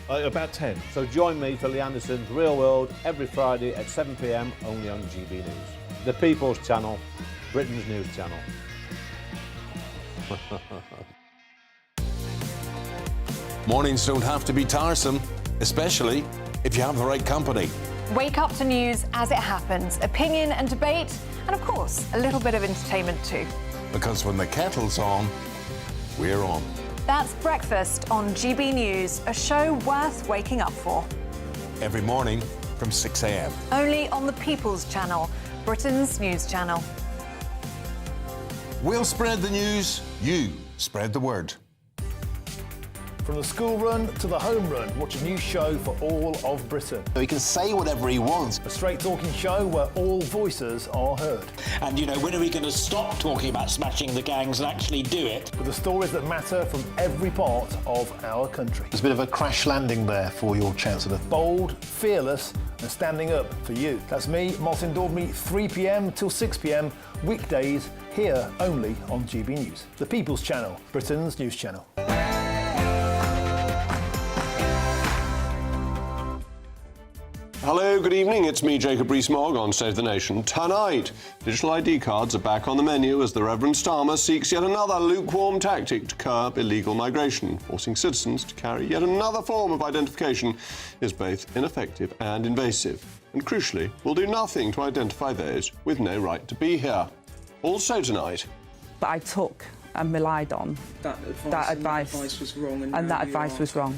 About 10. So join me for Lee Anderson's Real World every Friday at 7 p.m. only on GB News. The People's Channel, Britain's news channel. Mornings don't have to be tiresome, especially if you have the right company. Wake up to news as it happens, opinion and debate, and of course, a little bit of entertainment too. Because when the kettle's on, we're on. That's Breakfast on GB News, a show worth waking up for. Every morning from 6 a.m. Only on the People's Channel, Britain's news channel. We'll spread the news, you spread the word. From the school run to the home run, watch a new show for all of Britain. He can say whatever he wants. A straight-talking show where all voices are heard. And, you know, when are we going to stop talking about smashing the gangs and actually do it? With the stories that matter from every part of our country. There's a bit of a crash landing there for your Chancellor. Bold, fearless and standing up for you. That's me, Martin Dordme, 3 p.m. till 6 p.m, weekdays, here only on GB News. The People's Channel, Britain's news channel. Hello, good evening. It's me, Jacob Rees-Mogg, on State of the Nation. Tonight, digital ID cards are back on the menu as the Reverend Starmer seeks yet another lukewarm tactic to curb illegal migration. Forcing citizens to carry yet another form of identification is both ineffective and invasive, and crucially, will do nothing to identify those with no right to be here. Also tonight... But I took and relied on that advice was wrong, and that advice was wrong.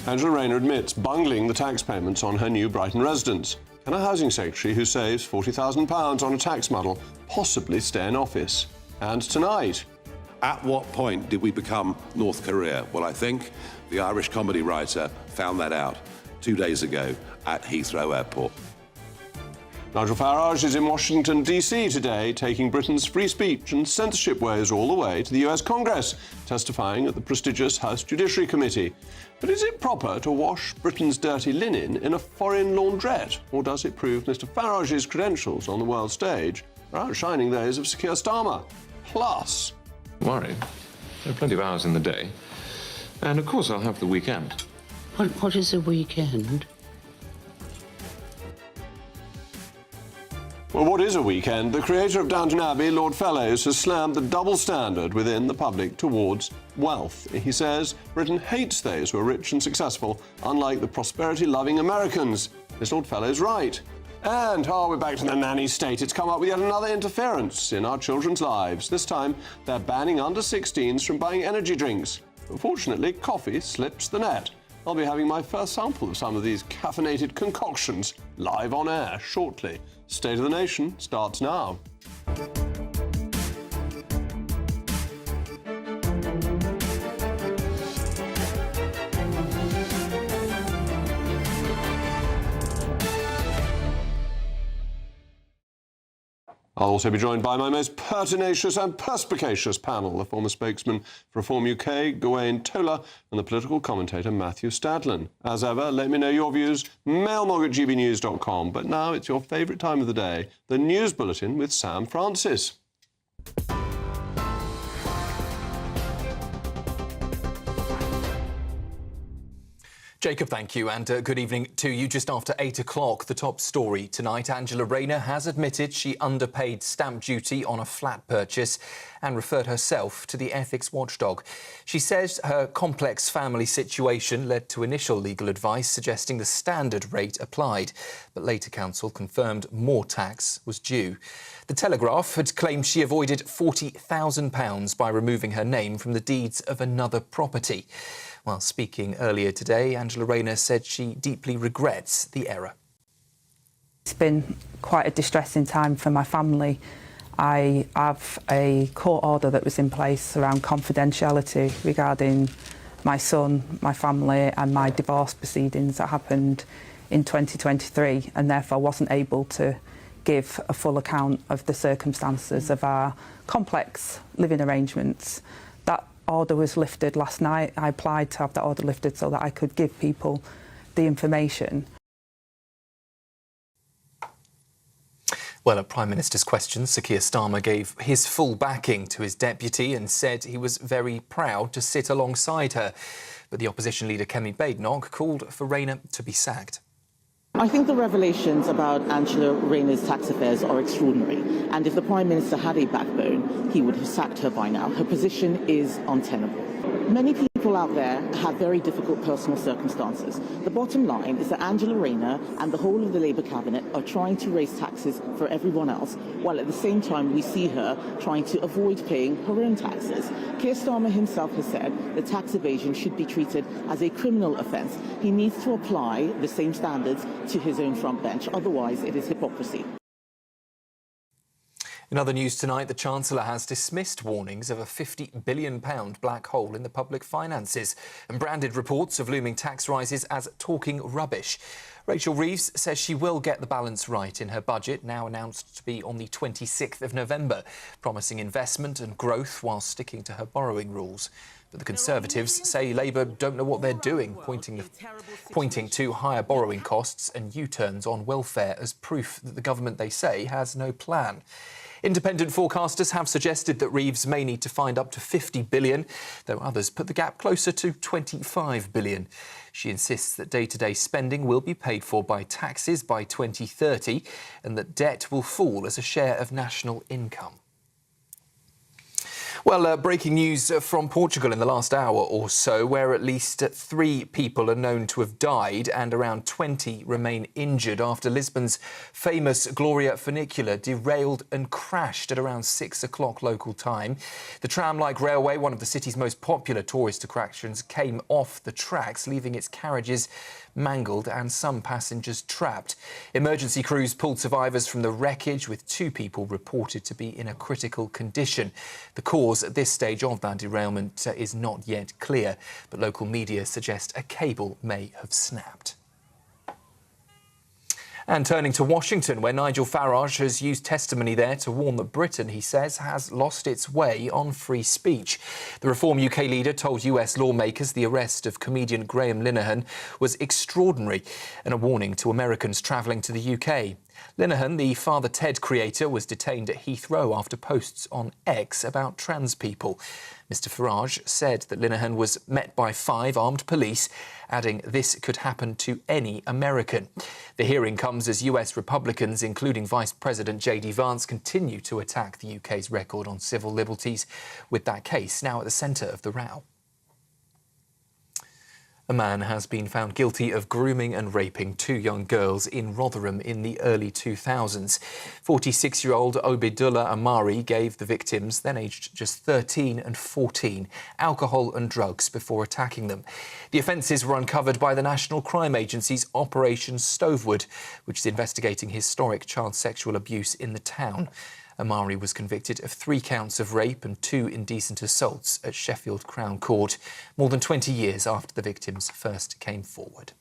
Angela Rayner admits bungling the tax payments on her new Brighton residence. Can a housing secretary who saves £40,000 on a tax muddle possibly stay in office? And tonight... At what point did we become North Korea? Well, I think the Irish comedy writer found that out 2 days ago at Heathrow Airport. Nigel Farage is in Washington, D.C. today, taking Britain's free speech and censorship woes all the way to the US Congress, testifying at the prestigious House Judiciary Committee. But is it proper to wash Britain's dirty linen in a foreign laundrette? Or does it prove Mr Farage's credentials on the world stage are outshining those of Sir Keir Starmer? Plus... Worry. There are plenty of hours in the day. And, of course, I'll have the weekend. What is a weekend? Well, what is a weekend? The creator of Downton Abbey, Lord Fellows, has slammed the double standard within the public towards wealth. He says Britain hates those who are rich and successful, unlike the prosperity-loving Americans. Is Lord Fellows right? And, we're back to the nanny state. It's come up with yet another interference in our children's lives. This time, they're banning under-16s from buying energy drinks. But fortunately, coffee slips the net. I'll be having my first sample of some of these caffeinated concoctions live on air shortly. State of the Nation starts now. I'll also be joined by my most pertinacious and perspicacious panel, the former spokesman for Reform UK, Gawain Tola, and the political commentator Matthew Stadlen. As ever, let me know your views, mailmog@gbnews.com. But now it's your favourite time of the day, the News Bulletin with Sam Francis. Jacob, thank you, and good evening to you. Just after 8 o'clock, the top story tonight. Angela Rayner has admitted she underpaid stamp duty on a flat purchase and referred herself to the ethics watchdog. She says her complex family situation led to initial legal advice suggesting the standard rate applied, but later counsel confirmed more tax was due. The Telegraph had claimed she avoided £40,000 by removing her name from the deeds of another property. While speaking earlier today, Angela Rayner said she deeply regrets the error. It's been quite a distressing time for my family. I have a court order that was in place around confidentiality regarding my son, my family and my divorce proceedings that happened in 2023, and therefore wasn't able to give a full account of the circumstances of our complex living arrangements. That order was lifted last night. I applied to have that order lifted so that I could give people the information. Well, at Prime Minister's questions, Sir Keir Starmer gave his full backing to his deputy and said he was very proud to sit alongside her. But the opposition leader Kemi Badenoch called for Rayner to be sacked. I think the revelations about Angela Rayner's tax affairs are extraordinary, and if the Prime Minister had a backbone, he would have sacked her by now. Her position is untenable. Many people out there have very difficult personal circumstances. The bottom line is that Angela Rayner and the whole of the Labour cabinet are trying to raise taxes for everyone else, while at the same time we see her trying to avoid paying her own taxes. Keir Starmer himself has said that tax evasion should be treated as a criminal offence. He needs to apply the same standards to his own front bench, otherwise it is hypocrisy. In other news tonight, the Chancellor has dismissed warnings of a £50 billion black hole in the public finances and branded reports of looming tax rises as talking rubbish. Rachel Reeves says she will get the balance right in her budget, now announced to be on the 26th of November, promising investment and growth while sticking to her borrowing rules. But the Conservatives say Labour don't know what they're doing, pointing to higher borrowing costs and U-turns on welfare as proof that the government, they say, has no plan. Independent forecasters have suggested that Reeves may need to find up to $50 billion, though others put the gap closer to $25 billion. She insists that day-to-day spending will be paid for by taxes by 2030 and that debt will fall as a share of national income. Well, breaking news from Portugal in the last hour or so, where at least 3 people are known to have died and around 20 remain injured after Lisbon's famous Gloria funicular derailed and crashed at around 6 o'clock local time. The tram-like railway, one of the city's most popular tourist attractions, came off the tracks, leaving its carriages mangled and some passengers trapped. Emergency crews pulled survivors from the wreckage, with 2 people reported to be in a critical condition. The cause at this stage of that derailment is not yet clear, but local media suggest a cable may have snapped. And turning to Washington, where Nigel Farage has used testimony there to warn that Britain, he says, has lost its way on free speech. The Reform UK leader told US lawmakers the arrest of comedian Graham Linehan was extraordinary and a warning to Americans travelling to the UK. Linehan, the Father Ted creator, was detained at Heathrow after posts on X about trans people. Mr Farage said that Linehan was met by 5 armed police, adding this could happen to any American. The hearing comes as US Republicans, including Vice President JD Vance, continue to attack the UK's record on civil liberties, with that case now at the centre of the row. A man has been found guilty of grooming and raping 2 young girls in Rotherham in the early 2000s. 46-year-old Obidullah Amari gave the victims, then aged just 13 and 14, alcohol and drugs before attacking them. The offences were uncovered by the National Crime Agency's Operation Stovewood, which is investigating historic child sexual abuse in the town. Amari was convicted of 3 counts of rape and 2 indecent assaults at Sheffield Crown Court, more than 20 years after the victims first came forward.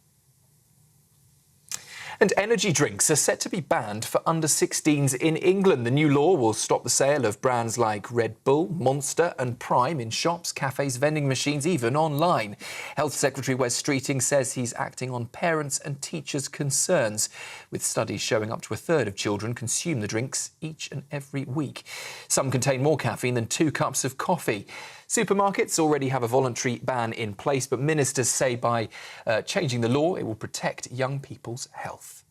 And energy drinks are set to be banned for under-16s in England. The new law will stop the sale of brands like Red Bull, Monster and Prime in shops, cafes, vending machines, even online. Health Secretary Wes Streeting says he's acting on parents' and teachers' concerns, with studies showing up to 1/3 of children consume the drinks each and every week. Some contain more caffeine than 2 cups of coffee. Supermarkets already have a voluntary ban in place, but ministers say by changing the law, it will protect young people's health.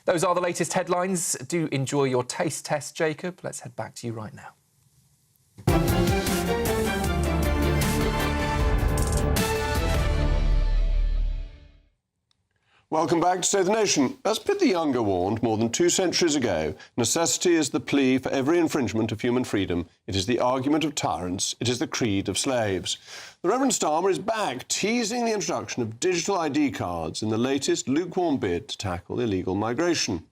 Those are the latest headlines. Do enjoy your taste test, Jacob. Let's head back to you right now. Welcome back to Save the Nation. As Pitt the Younger warned more than 2 centuries ago, necessity is the plea for every infringement of human freedom. It is the argument of tyrants. It is the creed of slaves. The Reverend Starmer is back, teasing the introduction of digital ID cards in the latest lukewarm bid to tackle illegal migration.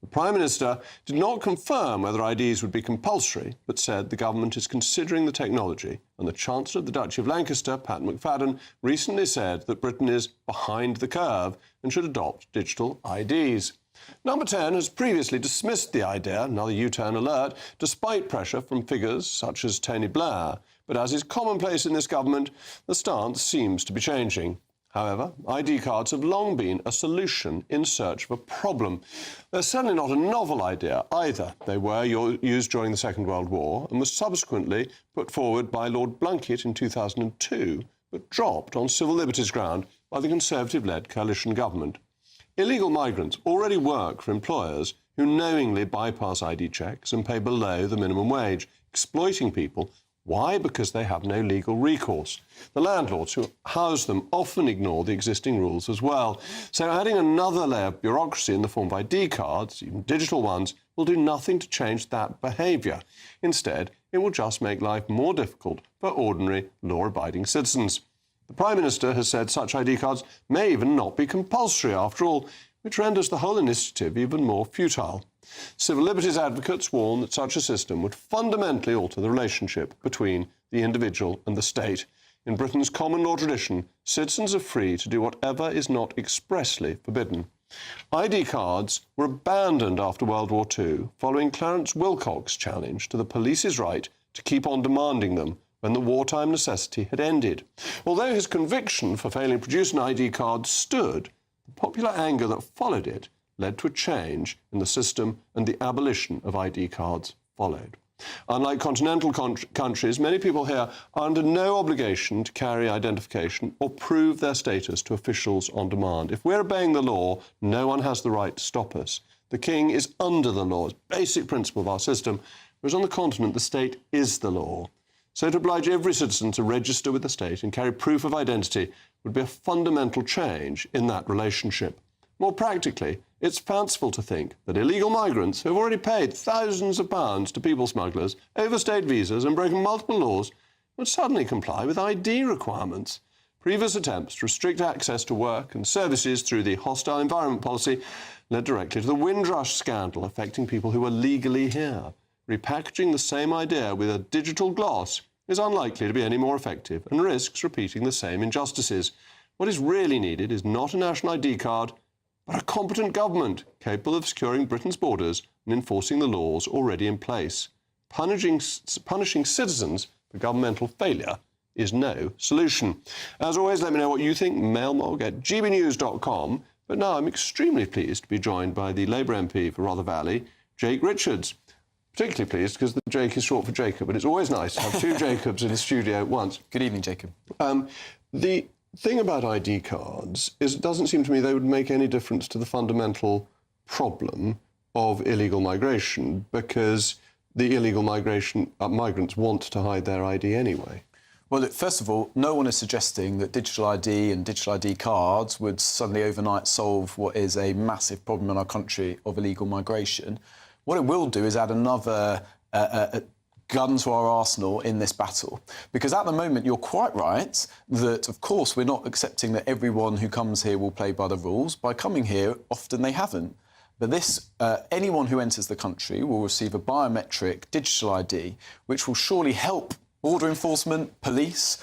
The Prime Minister did not confirm whether IDs would be compulsory, but said the government is considering the technology. And the Chancellor of the Duchy of Lancaster, Pat McFadden, recently said that Britain is behind the curve and should adopt digital IDs. Number 10 has previously dismissed the idea, another U-turn alert, despite pressure from figures such as Tony Blair. But as is commonplace in this government, the stance seems to be changing. However, ID cards have long been a solution in search of a problem. They're certainly not a novel idea either. They were used during the Second World War and were subsequently put forward by Lord Blunkett in 2002 but dropped on civil liberties ground by the Conservative-led coalition government. Illegal migrants already work for employers who knowingly bypass ID checks and pay below the minimum wage, exploiting people. Why? Because they have no legal recourse. The landlords who house them often ignore the existing rules as well. So adding another layer of bureaucracy in the form of ID cards, even digital ones, will do nothing to change that behaviour. Instead, it will just make life more difficult for ordinary, law-abiding citizens. The Prime Minister has said such ID cards may even not be compulsory after all, which renders the whole initiative even more futile. Civil liberties advocates warn that such a system would fundamentally alter the relationship between the individual and the state. In Britain's common law tradition, citizens are free to do whatever is not expressly forbidden. ID cards were abandoned after World War II, following Clarence Wilcox's challenge to the police's right to keep on demanding them when the wartime necessity had ended. Although his conviction for failing to produce an ID card stood, the popular anger that followed it led to a change in the system, and the abolition of ID cards followed. Unlike continental countries, many people here are under no obligation to carry identification or prove their status to officials on demand. If we're obeying the law, no one has the right to stop us. The king is under the law, basic principle of our system, whereas on the continent, the state is the law. So to oblige every citizen to register with the state and carry proof of identity would be a fundamental change in that relationship. More practically, it's fanciful to think that illegal migrants who have already paid thousands of pounds to people smugglers, overstayed visas and broken multiple laws would suddenly comply with ID requirements. Previous attempts to restrict access to work and services through the hostile environment policy led directly to the Windrush scandal affecting people who were legally here. Repackaging the same idea with a digital gloss is unlikely to be any more effective and risks repeating the same injustices. What is really needed is not a national ID card, but a competent government capable of securing Britain's borders and enforcing the laws already in place. Punishing citizens for governmental failure is no solution. As always, let me know what you think. Mailmog@gbnews.com. But now I'm extremely pleased to be joined by the Labour MP for Rother Valley, Jake Richards. Particularly pleased because the Jake is short for Jacob, and it's always nice to have two Jacobs in the studio at once. Good evening, Jacob. The thing about ID cards is it doesn't seem to me they would make any difference to the fundamental problem of illegal migration, because the illegal migrants want to hide their ID anyway. Well, look, first of all, no one is suggesting that digital ID and digital ID cards would suddenly overnight solve what is a massive problem in our country of illegal migration. What it will do is add another gun to our arsenal in this battle. Because at the moment, you're quite right that, of course, we're not accepting that everyone who comes here will play by the rules. By coming here, often they haven't. But this, anyone who enters the country will receive a biometric digital ID, which will surely help border enforcement, police,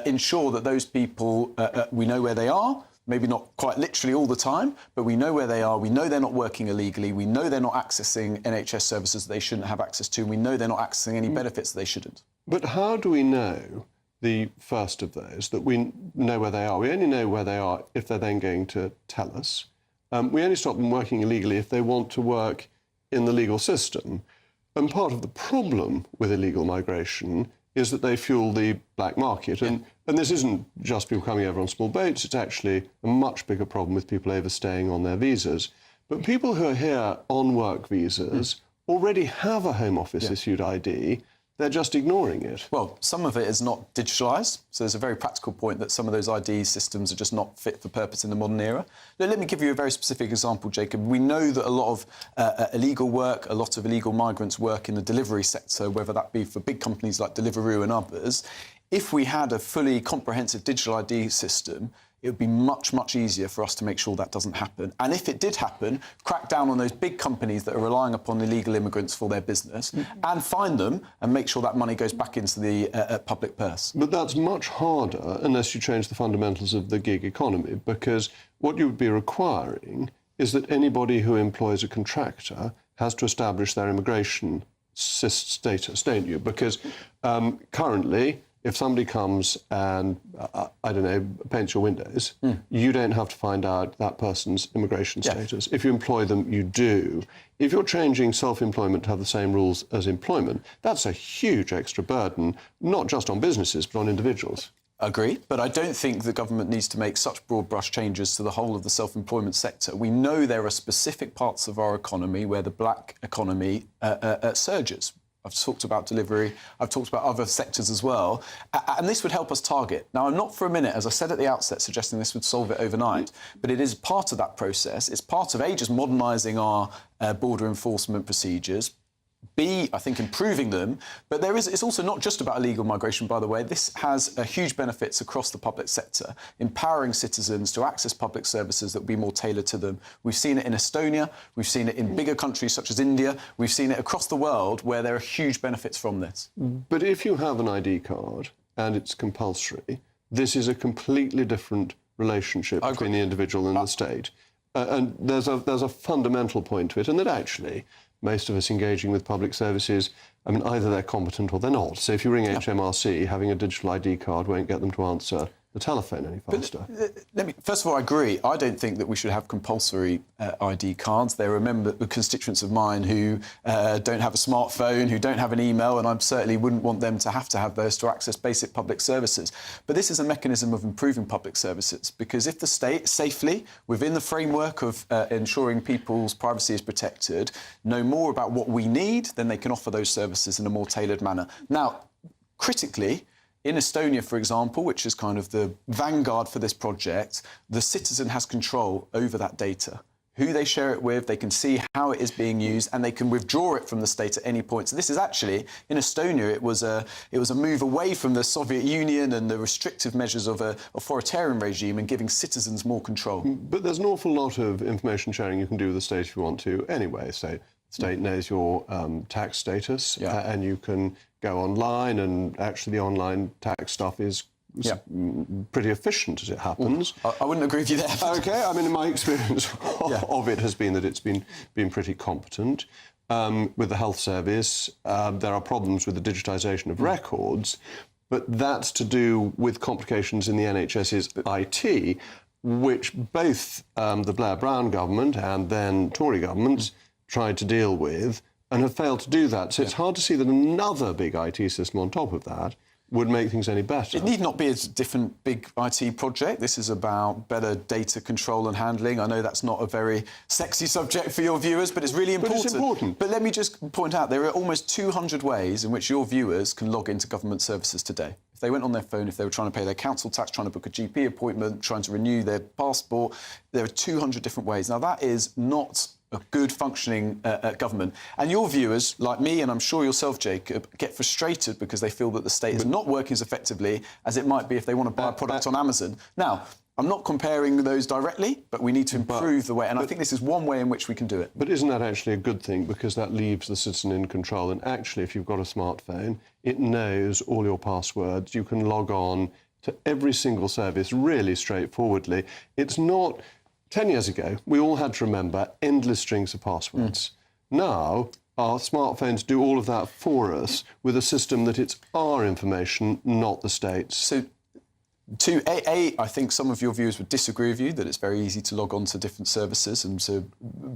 ensure that those people, we know where they are. Maybe not quite literally all the time, but we know where they are. We know they're not working illegally. We know they're not accessing NHS services that they shouldn't have access to. And we know they're not accessing any benefits that they shouldn't. But how do we know the first of those, that we know where they are? We only know where they are if they're then going to tell us. We only stop them working illegally if they want to work in the legal system. And part of the problem with illegal migration is that they fuel the black market. And this isn't just people coming over on small boats, it's actually a much bigger problem with people overstaying on their visas. But people who are here on work visas already have a Home Office-issued ID. They're just ignoring it. Well, some of it is not digitalised, so there's a very practical point that some of those ID systems are just not fit for purpose in the modern era. Let me give you a very specific example, Jacob. We know that a lot of illegal work, a lot of illegal migrants work in the delivery sector, whether that be for big companies like Deliveroo and others. If we had a fully comprehensive digital ID system, it would be much, much easier for us to make sure that doesn't happen. And if it did happen, crack down on those big companies that are relying upon illegal immigrants for their business and find them and make sure that money goes back into the public purse. But that's much harder unless you change the fundamentals of the gig economy, because what you would be requiring is that anybody who employs a contractor has to establish their immigration status, don't you? Because currently, if somebody comes and, I don't know, paints your windows, you don't have to find out that person's immigration status. If you employ them, you do. If you're changing self-employment to have the same rules as employment, that's a huge extra burden, not just on businesses, but on individuals. Agree, but I don't think the government needs to make such broad brush changes to the whole of the self-employment sector. We know there are specific parts of our economy where the black economy surges. I've talked about delivery, I've talked about other sectors as well, and this would help us target. Now, I'm not for a minute, as I said at the outset, suggesting this would solve it overnight, but it is part of that process. It's part of, A, just modernising our border enforcement procedures, B, I think improving them, but it's also not just about illegal migration, by the way. This has huge benefits across the public sector, empowering citizens to access public services that will be more tailored to them. We've seen it in Estonia, we've seen it in bigger countries such as India, we've seen it across the world where there are huge benefits from this. But if you have an ID card and it's compulsory, this is a completely different relationship between the individual and the state. And there's a fundamental point to it, and that actually most of us engaging with public services, I mean, either they're competent or they're not. So if you ring HMRC, having a digital ID card won't get them to answer the telephone any faster. First of all, I agree. I don't think that we should have compulsory ID cards. There are constituents of mine who don't have a smartphone, who don't have an email, and I certainly wouldn't want them to have those to access basic public services. But this is a mechanism of improving public services, because if the state safely, within the framework of ensuring people's privacy is protected, know more about what we need, then they can offer those services in a more tailored manner. Now, critically, in Estonia, for example, which is kind of the vanguard for this project, the citizen has control over that data. Who they share it with, they can see how it is being used, and they can withdraw it from the state at any point. So this is actually, in Estonia, it was a move away from the Soviet Union and the restrictive measures of an authoritarian regime and giving citizens more control. But there's an awful lot of information sharing you can do with the state if you want to anyway. So the state knows your tax status, and you can go online, and actually the online tax stuff is pretty efficient, as it happens. I wouldn't agree with you there. OK, I mean, in my experience of it has been that it's been pretty competent. With the health service, there are problems with the digitisation of records, but that's to do with complications in the NHS's IT, which both the Blair-Brown government and then Tory governments tried to deal with and have failed to do that. So it's hard to see that another big IT system on top of that would make things any better. It need not be a different big IT project. This is about better data control and handling. I know that's not a very sexy subject for your viewers, but it's really important. But it's important. But let me just point out, there are almost 200 ways in which your viewers can log into government services today. If they went on their phone, if they were trying to pay their council tax, trying to book a GP appointment, trying to renew their passport, there are 200 different ways. Now, that is not a good functioning government. And your viewers, like me, and I'm sure yourself, Jacob, get frustrated because they feel that the state is not working as effectively as it might be if they want to buy a product on Amazon. Now, I'm not comparing those directly, but we need to improve the way, and I think this is one way in which we can do it. But isn't that actually a good thing? Because that leaves the citizen in control. And actually, if you've got a smartphone, it knows all your passwords. You can log on to every single service really straightforwardly. It's not... 10 years ago, we all had to remember endless strings of passwords. Now, our smartphones do all of that for us with a system that it's our information, not the state's. So, I think some of your viewers would disagree with you, that it's very easy to log on to different services and to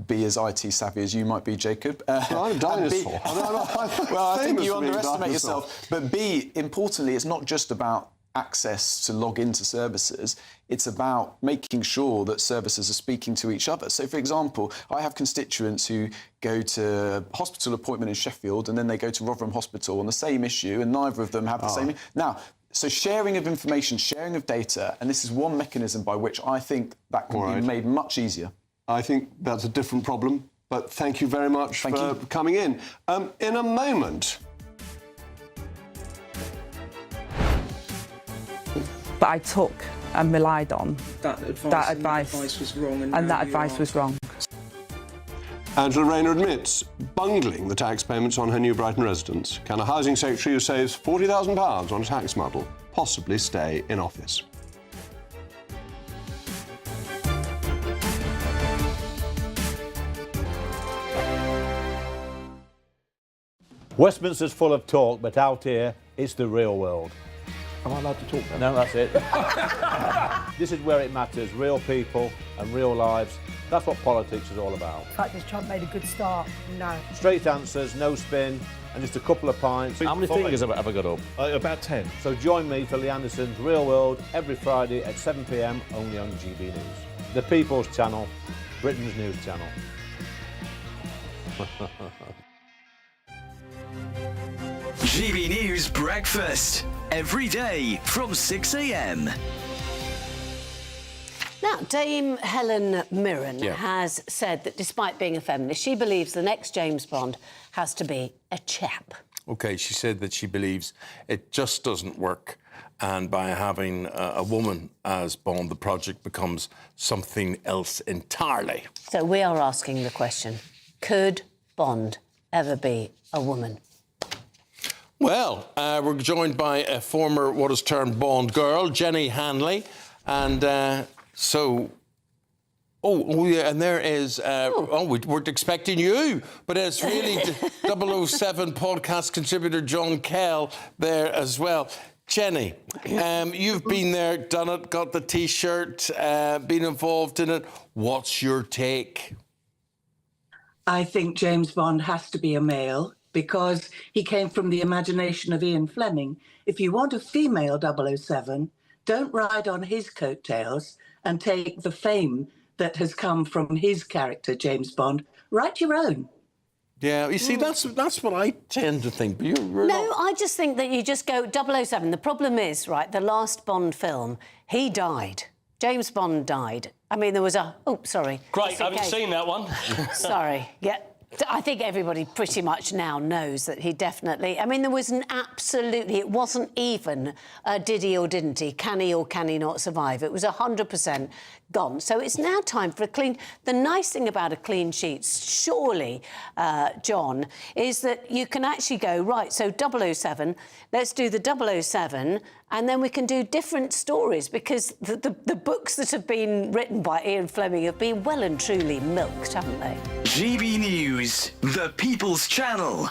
be as IT savvy as you might be, Jacob. Well, I'm a dinosaur. Well, I think you underestimate yourself. But B, importantly, it's not just about access to log into services, it's about making sure that services are speaking to each other. So, for example, I have constituents who go to a hospital appointment in Sheffield and then they go to Rotherham Hospital on the same issue, and neither of them have the same... Now, so sharing of information, sharing of data, and this is one mechanism by which I think that can be made much easier. I think that's a different problem, but thank you very much for coming in. In a moment... But I took and relied on that advice was wrong, and that advice was wrong. Angela Rayner admits bungling the tax payments on her New Brighton residence. Can a housing secretary who saves £40,000 on a tax muddle possibly stay in office? Westminster's full of talk, but out here, it's the real world. Am I allowed to talk now? No, that's it. This is where it matters, real people and real lives. That's what politics is all about. In fact, has Trump made a good start? No. Straight answers, no spin, and just a couple of pints. How many fingers have I got up? About 10. So join me for Lee Anderson's Real World every Friday at 7 p.m. only on GB News. The People's Channel, Britain's news channel. GB News Breakfast, every day from 6 a.m. Now, Dame Helen Mirren has said that despite being a feminist, she believes the next James Bond has to be a chap. OK, she said that she believes it just doesn't work, and by having a woman as Bond, the project becomes something else entirely. So we are asking the question, could Bond ever be a woman? Well, we're joined by a former what is termed Bond girl, Jenny Hanley, and so... Oh, yeah, and there is... we weren't expecting you, but it's really 007 podcast contributor John Kell there as well. Jenny, you've been there, done it, got the T-shirt, been involved in it. What's your take? I think James Bond has to be a male because he came from the imagination of Ian Fleming. If you want a female 007, don't ride on his coattails and take the fame that has come from his character, James Bond. Write your own. Yeah, you see, that's what I tend to think. But you're No, I just think that you just go 007. The problem is, right, the last Bond film, he died. James Bond died. I mean, there was a... Oh, sorry. Great, I haven't seen that one. Sorry, yeah. I think everybody pretty much now knows that he definitely... I mean, there was an absolutely... It wasn't even did he or didn't he, can he or can he not survive. It was 100% gone. So it's now time for a clean... The nice thing about a clean sheet, surely, John, is that you can actually go, right, so 007, let's do the 007, and then we can do different stories because the books that have been written by Ian Fleming have been well and truly milked, haven't they? GB News, the People's Channel.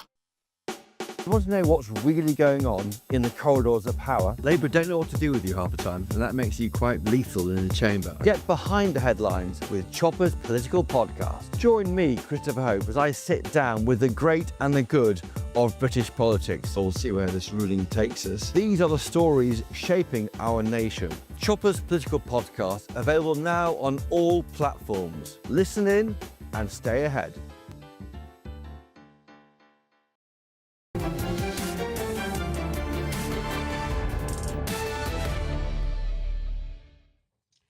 You want to know what's really going on in the corridors of power? Labour don't know what to do with you half the time, and that makes you quite lethal in the chamber. Get behind the headlines with Chopper's Political Podcast. Join me, Christopher Hope, as I sit down with the great and the good of British politics. We'll see where this ruling takes us. These are the stories shaping our nation. Chopper's Political Podcast, available now on all platforms. Listen in and stay ahead.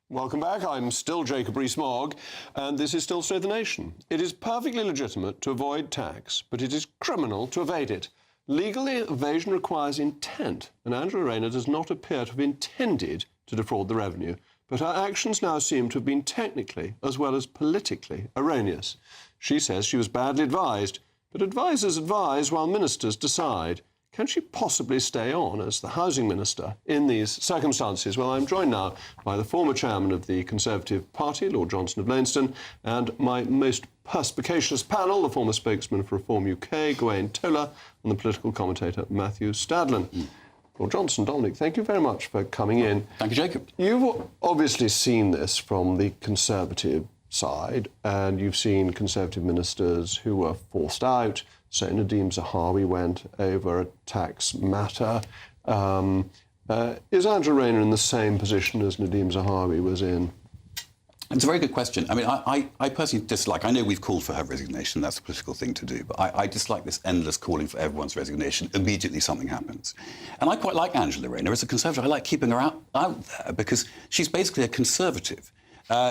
Welcome back. I'm still Jacob Rees-Mogg, and this is still State of the Nation. It is perfectly legitimate to avoid tax, but it is criminal to evade it. Legally, evasion requires intent, and Angela Rayner does not appear to have intended to defraud the revenue, but her actions now seem to have been technically as well as politically erroneous. She says she was badly advised, but advisers advise while ministers decide. Can she possibly stay on as the housing minister in these circumstances? Well, I'm joined now by the former chairman of the Conservative Party, Lord Johnson of Lainston, and my most perspicacious panel, the former spokesman for Reform UK, Gawain Tola, and the political commentator, Matthew Stadlen. Lord Johnson, Dominic, thank you very much for coming in. Thank you, Jacob. You've obviously seen this from the Conservative side, and you've seen Conservative ministers who were forced out. So Nadeem Zahawi went over a tax matter. Is Angela Rayner in the same position as Nadeem Zahawi was in? It's a very good question. I mean, I personally dislike... I know we've called for her resignation. That's a political thing to do. But I dislike this endless calling for everyone's resignation. Immediately something happens. And I quite like Angela Rayner. As a Conservative, I like keeping her out there because she's basically a Conservative.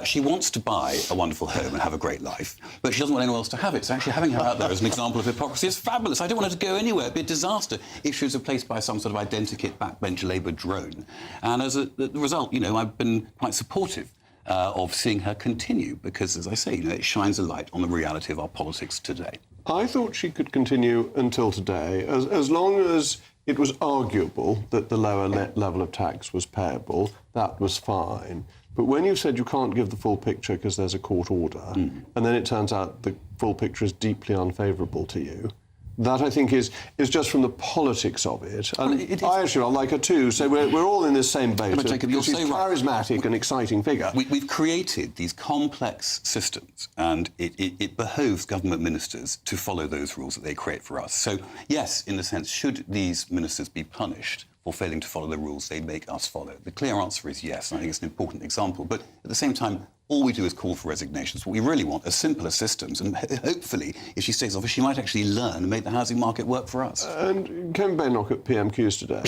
She wants to buy a wonderful home and have a great life, but she doesn't want anyone else to have it. So actually having her out there as an example of hypocrisy is fabulous. I don't want her to go anywhere. It'd be a disaster if she was replaced by some sort of identikit backbench Labour drone. And as a result, you know, I've been quite supportive of seeing her continue because, as I say, you know, it shines a light on the reality of our politics today. I thought she could continue until today, as long as it was arguable that the lower level of tax was payable, that was fine. But when you said you can't give the full picture because there's a court order, and then it turns out the full picture is deeply unfavourable to you, That, I think, is just from the politics of it. And I like her too, so we're all in this same boat. But Jacob, you're she's so right. charismatic and exciting figure. We've created these complex systems, and it behoves government ministers to follow those rules that they create for us. So, yes, in a sense, should these ministers be punished for failing to follow the rules they make us follow? The clear answer is yes, and I think it's an important example. But at the same time, all we do is call for resignations. What we really want are simpler systems, and hopefully, if she stays off, she might actually learn and make the housing market work for us. And Kevin Baynock at PMQs today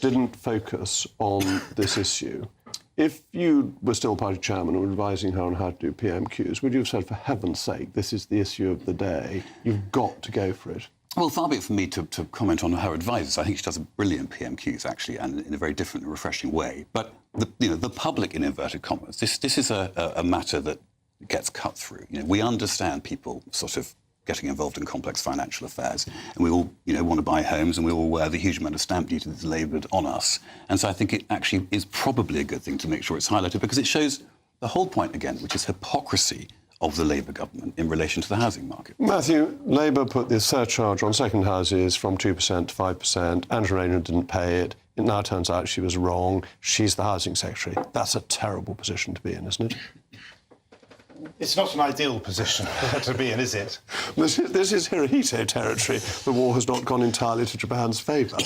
didn't focus on this issue. If you were still party chairman or advising her on how to do PMQs, would you have said, for heaven's sake, this is the issue of the day, you've got to go for it? Well, far be it from me to comment on her advisers. I think she does a brilliant PMQs, actually, and in a very different and refreshing way. But, the public, in inverted commas, this is a matter that gets cut through. We understand people sort of getting involved in complex financial affairs, and we all, want to buy homes, and we all wear the huge amount of stamp duty that's laboured on us. And so I think it actually is probably a good thing to make sure it's highlighted, because it shows the whole point, again, which is hypocrisy of the Labour government in relation to the housing market. Matthew, Labour put this surcharge on second houses from 2% to 5%. Angela Rayner didn't pay it. It now turns out she was wrong. She's the housing secretary. That's a terrible position to be in, isn't it? It's not an ideal position to be in, is it? This is Hirohito territory. The war has not gone entirely to Japan's favour.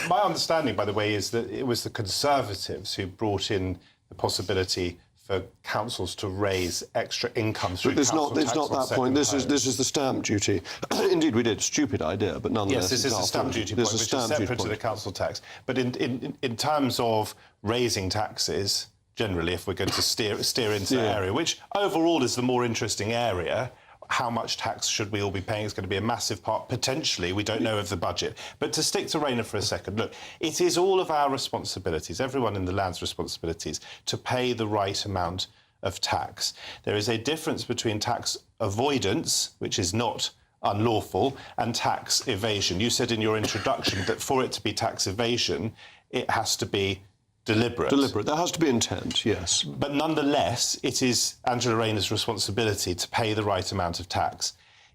My understanding, by the way, is that it was the Conservatives who brought in the possibility for councils to raise extra income through council tax. It's not that point. This is the stamp duty. Indeed, we did. Stupid idea, but nonetheless. Yes, this is the stamp duty point, which is separate to the council tax. But in terms of raising taxes, generally, if we're going to steer into that area, which overall is the more interesting area, how much tax should we all be paying is going to be a massive part, potentially, we don't know, of the budget. But to stick to Rayner for a second, look, it is all of our responsibilities, everyone in the land's responsibilities, to pay the right amount of tax. There is a difference between tax avoidance, which is not unlawful, and tax evasion. You said in your introduction that for it to be tax evasion, it has to be deliberate. There has to be intent, yes. But nonetheless, it is Angela Rayner's responsibility to pay the right amount of tax.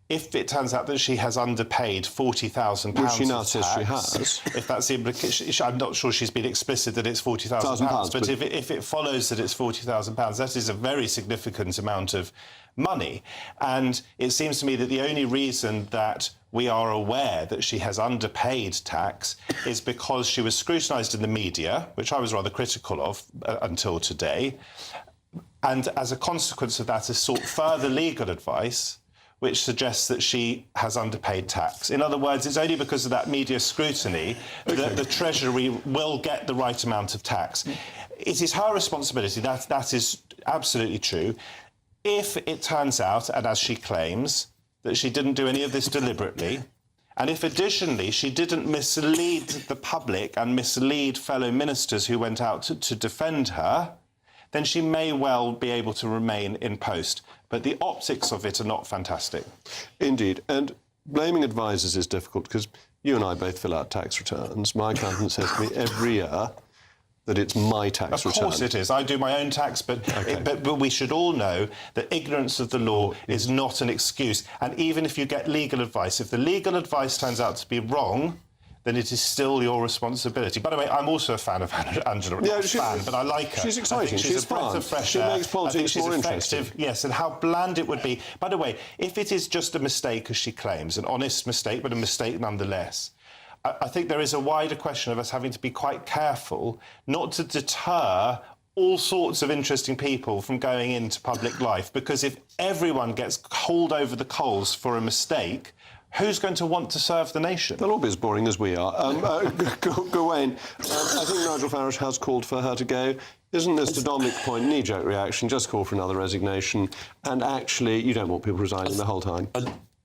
If it turns out that she has underpaid £40,000 which she now says she has. If that's the implication, I'm not sure she's been explicit that it's £40,000, but if it follows that it's £40,000, that is a very significant amount of money. And it seems to me that the only reason that we are aware that she has underpaid tax is because she was scrutinised in the media, which I was rather critical of until today, and as a consequence of that has sought further legal advice which suggests that she has underpaid tax. In other words, it's only because of that media scrutiny that the Treasury will get the right amount of tax. It is her responsibility, that is absolutely true. If it turns out, and as she claims, that she didn't do any of this deliberately, and if additionally she didn't mislead the public and mislead fellow ministers who went out to defend her, then she may well be able to remain in post. But the optics of it are not fantastic. Indeed. And blaming advisers is difficult because you and I both fill out tax returns. My accountant says to me every year that it's my tax return. Of course it is. I do my own tax, but we should all know that ignorance of the law is not an excuse. And even if you get legal advice, if the legal advice turns out to be wrong, then it is still your responsibility. By the way, I'm also a fan of Angela. Yeah, but I like her. She's exciting. She's a breath of fresh air. She makes politics more interesting. Yes, and how bland it would be. By the way, if it is just a mistake, as she claims, an honest mistake, but a mistake nonetheless, I think there is a wider question of us having to be quite careful not to deter all sorts of interesting people from going into public life, because if everyone gets hauled over the coals for a mistake, who's going to want to serve the nation? They'll all be as boring as we are. Gawain, I think Nigel Farage has called for her to go. Isn't this, to Dominic's point, knee-jerk reaction, just call for another resignation, and actually you don't want people resigning the whole time?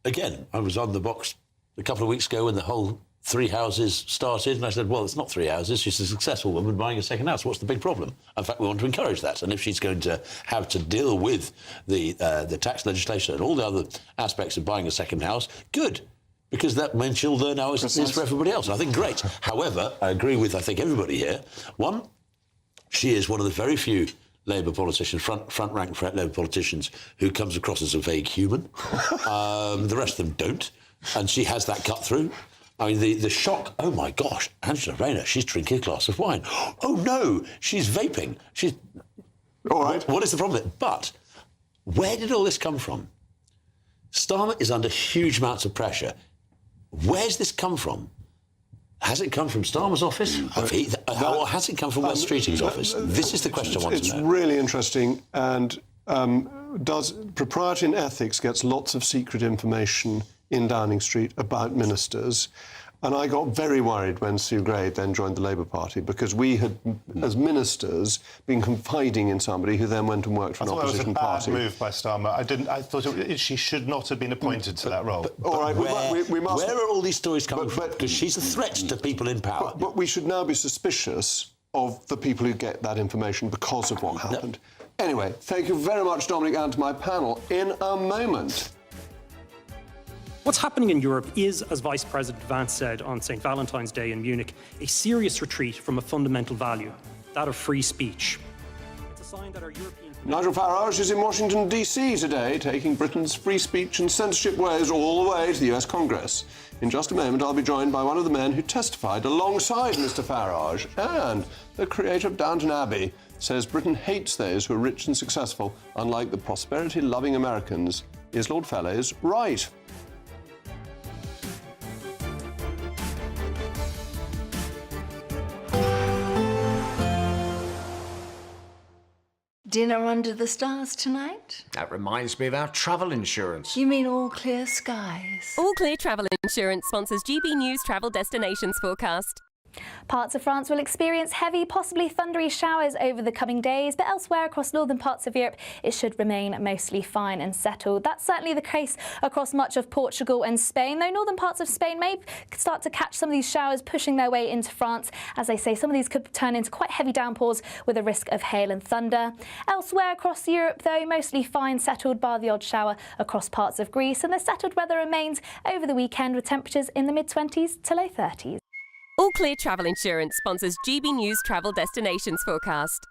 Again, I was on the box a couple of weeks ago when the whole three houses started, and I said, well, it's not three houses, she's a successful woman buying a second house. What's the big problem? In fact, we want to encourage that. And if she's going to have to deal with the tax legislation and all the other aspects of buying a second house, good, because that means she'll learn how it is for everybody else. And I think great. However, I agree with, I think, everybody here. One, she is one of the very few Labour politicians, front-rank Labour politicians, who comes across as a vague human. The rest of them don't. and she has that cut through. I mean, the shock, oh my gosh, Angela Rayner, she's drinking a glass of wine. Oh no, she's vaping. She's... All right. What is the problem? But where did all this come from? Starmer is under huge amounts of pressure. Where's this come from? Has it come from Starmer's office? Or has it come from West Streeting's office? This is the question I want to know. It's really interesting, and does Propriety and Ethics gets lots of secret information in Downing Street about ministers. And I got very worried when Sue Gray then joined the Labour Party, because we had, as ministers, been confiding in somebody who then went and worked for an opposition party. It was a bad move by Starmer. I thought she should not have been appointed to that role. All right, we must... Where are all these stories coming from? Because she's a threat to people in power. But we should now be suspicious of the people who get that information because of what happened. No. Anyway, thank you very much, Dominic, and to my panel. In a moment... What's happening in Europe is, as Vice President Vance said on St. Valentine's Day in Munich, a serious retreat from a fundamental value, that of free speech. It's a sign that our European... Nigel Farage is in Washington, D.C. today, taking Britain's free speech and censorship woes all the way to the US Congress. In just a moment, I'll be joined by one of the men who testified alongside Mr. Farage, and the creator of Downton Abbey says Britain hates those who are rich and successful, unlike the prosperity-loving Americans. Is Lord Fellowes right? Dinner under the stars tonight? That reminds me of our travel insurance. You mean All Clear Skies? All Clear Travel Insurance sponsors GBNews Travel Destinations Forecast. Parts of France will experience heavy, possibly thundery showers over the coming days, but elsewhere across northern parts of Europe, it should remain mostly fine and settled. That's certainly the case across much of Portugal and Spain, though northern parts of Spain may start to catch some of these showers pushing their way into France. As I say, some of these could turn into quite heavy downpours with a risk of hail and thunder. Elsewhere across Europe, though, mostly fine, settled, bar the odd shower across parts of Greece, and the settled weather remains over the weekend with temperatures in the mid-20s to low 30s. All Clear Travel Insurance sponsors GBNews Travel Destinations Forecast.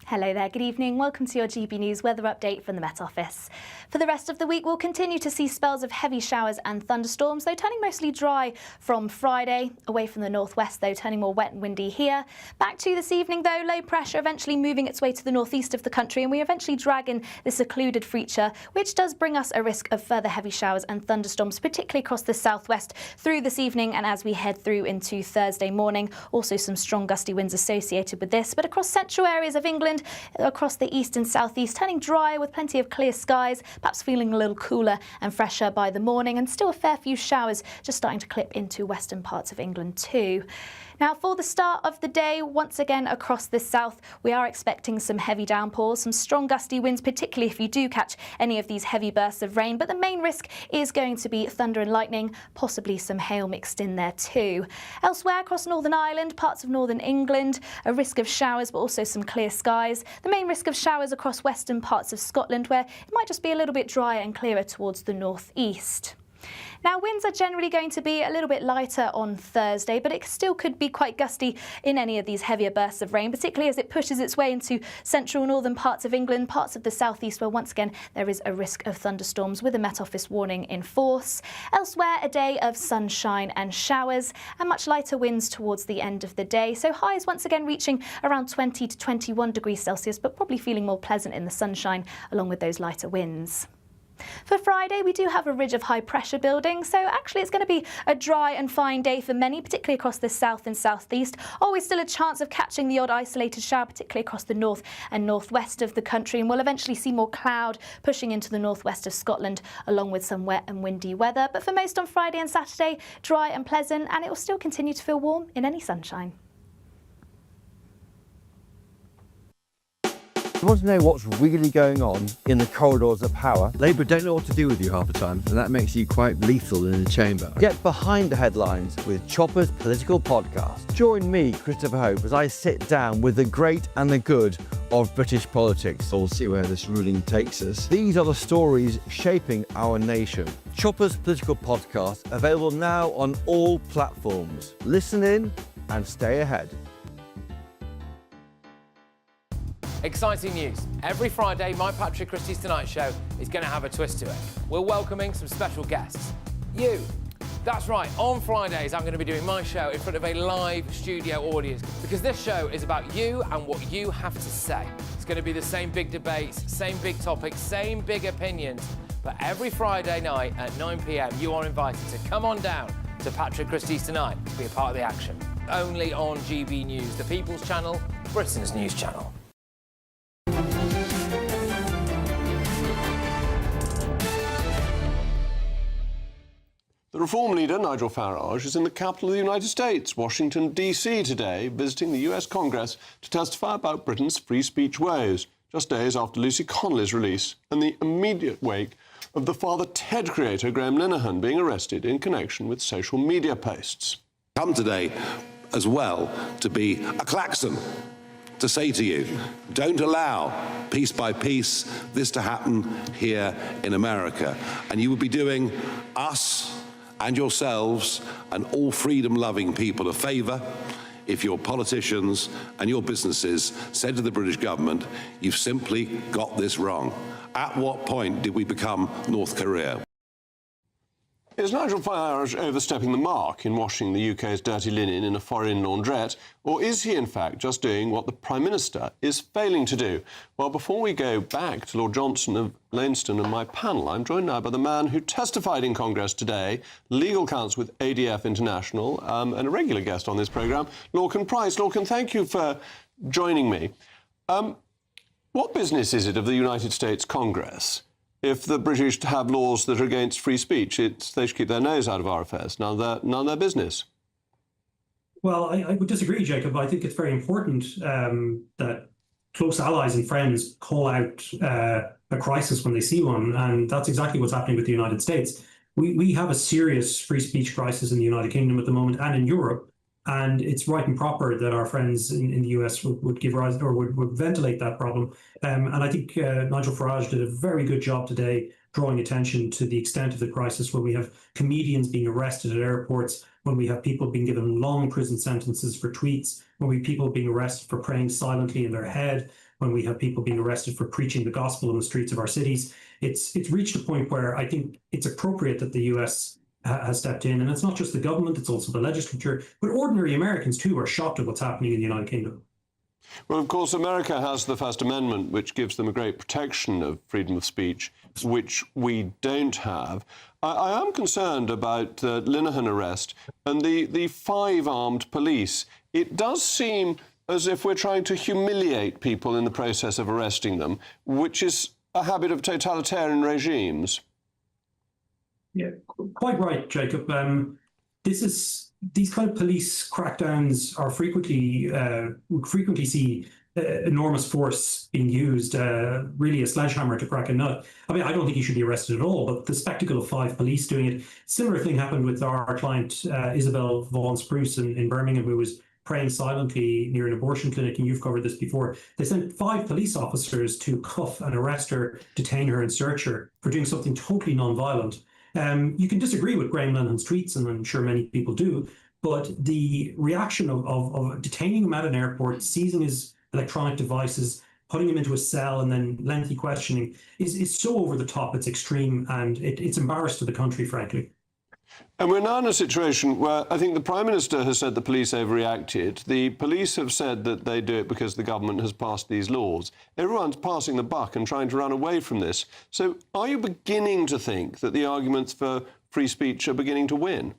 Hello there, good evening. Welcome to your GB News weather update from the Met Office. For the rest of the week, we'll continue to see spells of heavy showers and thunderstorms, though turning mostly dry from Friday. Away from the northwest, though, turning more wet and windy here. Back to this evening, though, low pressure eventually moving its way to the northeast of the country, and we eventually drag in this occluded feature, which does bring us a risk of further heavy showers and thunderstorms, particularly across the southwest through this evening and as we head through into Thursday morning. Also some strong gusty winds associated with this, but across central areas of England, across the east and southeast, turning dry with plenty of clear skies, perhaps feeling a little cooler and fresher by the morning, and still a fair few showers just starting to clip into western parts of England too. Now, for the start of the day, once again across the south, we are expecting some heavy downpours, some strong gusty winds, particularly if you do catch any of these heavy bursts of rain. But the main risk is going to be thunder and lightning, possibly some hail mixed in there too. Elsewhere across Northern Ireland, parts of northern England, a risk of showers, but also some clear skies. The main risk of showers across western parts of Scotland, where it might just be a little bit drier and clearer towards the northeast. Now, winds are generally going to be a little bit lighter on Thursday, but it still could be quite gusty in any of these heavier bursts of rain, particularly as it pushes its way into central northern parts of England, parts of the southeast, where once again there is a risk of thunderstorms with a Met Office warning in force. Elsewhere, a day of sunshine and showers and much lighter winds towards the end of the day. So highs once again reaching around 20 to 21 degrees Celsius, but probably feeling more pleasant in the sunshine along with those lighter winds. For Friday, we do have a ridge of high pressure building, so actually it's going to be a dry and fine day for many, particularly across the south and southeast. Always still a chance of catching the odd isolated shower, particularly across the north and northwest of the country, and we'll eventually see more cloud pushing into the northwest of Scotland, along with some wet and windy weather. But for most on Friday and Saturday, dry and pleasant, and it will still continue to feel warm in any sunshine. You want to know what's really going on in the corridors of power? Labour don't know what to do with you half the time, and that makes you quite lethal in the chamber. Get behind the headlines with Chopper's Political Podcast. Join me, Christopher Hope, as I sit down with the great and the good of British politics. We'll see where this ruling takes us. These are the stories shaping our nation. Chopper's Political Podcast, available now on all platforms. Listen in and stay ahead. Exciting news. Every Friday, my Patrick Christie's Tonight Show is going to have a twist to it. We're welcoming some special guests. You. That's right, on Fridays I'm going to be doing my show in front of a live studio audience because this show is about you and what you have to say. It's going to be the same big debates, same big topics, same big opinions. But every Friday night at 9 p.m, you are invited to come on down to Patrick Christie's Tonight to be a part of the action. Only on GB News, the People's Channel, Britain's news channel. The Reform leader, Nigel Farage, is in the capital of the United States, Washington, D.C. today, visiting the US Congress to testify about Britain's free speech woes, just days after Lucy Connolly's release and the immediate wake of the Father Ted creator, Graham Linehan, being arrested in connection with social media posts. Come today as well to be a klaxon, to say to you, don't allow, piece by piece, this to happen here in America. And you would be doing us and yourselves and all freedom-loving people a favour if your politicians and your businesses said to the British government, you've simply got this wrong. At what point did we become North Korea? Is Nigel Farage overstepping the mark in washing the UK's dirty linen in a foreign laundrette, or is he in fact just doing what the Prime Minister is failing to do? Well, before we go back to Lord Johnson of Lainston and my panel, I'm joined now by the man who testified in Congress today, legal counsel with ADF International, and a regular guest on this programme, Lorcan Price. Lorcan, thank you for joining me. What business is it of the United States Congress if the British have laws that are against free speech? They should keep their nose out of our affairs. None of their business. Well, I would disagree, Jacob. I think it's very important that close allies and friends call out a crisis when they see one, and that's exactly what's happening with the United States. We have a serious free speech crisis in the United Kingdom at the moment and in Europe, and it's right and proper that our friends in the US would give rise or would ventilate that problem. And I think Nigel Farage did a very good job today drawing attention to the extent of the crisis when we have comedians being arrested at airports, when we have people being given long prison sentences for tweets, when we have people being arrested for praying silently in their head, when we have people being arrested for preaching the gospel in the streets of our cities. It's reached a point where I think it's appropriate that the US has stepped in, and it's not just the government, it's also the legislature, but ordinary Americans too are shocked at what's happening in the United Kingdom. Well, of course, America has the First Amendment, which gives them a great protection of freedom of speech, which we don't have. I am concerned about the Linehan arrest and the 5 armed police. It does seem as if we're trying to humiliate people in the process of arresting them, which is a habit of totalitarian regimes. Yeah, quite right, Jacob. These kind of police crackdowns are we frequently see enormous force being used, really a sledgehammer to crack a nut. I mean, I don't think he should be arrested at all, but the spectacle of 5 police doing it. Similar thing happened with our client, Isabel Vaughan Spruce in Birmingham, who was praying silently near an abortion clinic, and you've covered this before. They sent 5 police officers to cuff and arrest her, detain her and search her for doing something totally non-violent. You can disagree with Graham Linehan's tweets, and I'm sure many people do, but the reaction of detaining him at an airport, seizing his electronic devices, putting him into a cell, and then lengthy questioning is so over the top, it's extreme, and it's embarrassed to the country, frankly. And we're now in a situation where I think the Prime Minister has said the police overreacted. The police have said that they do it because the government has passed these laws. Everyone's passing the buck and trying to run away from this. So are you beginning to think that the arguments for free speech are beginning to win?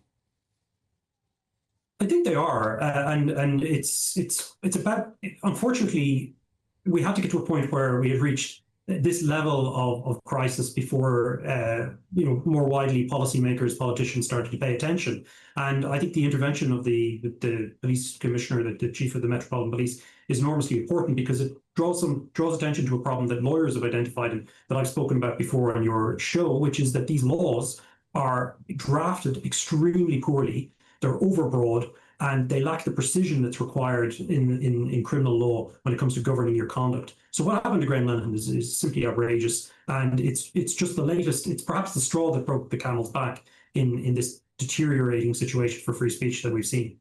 I think they are, and it's about, unfortunately, we had to get to a point where we had reached this level of crisis before more widely policymakers, politicians started to pay attention. And I think the intervention of the police commissioner, the chief of the Metropolitan Police, is enormously important because it draws attention to a problem that lawyers have identified and that I've spoken about before on your show, which is that these laws are drafted extremely poorly. They're overbroad, and they lack the precision that's required in criminal law when it comes to governing your conduct. So what happened to Graham Linehan is simply outrageous, and it's just the latest. It's perhaps the straw that broke the camel's back in this deteriorating situation for free speech that we've seen.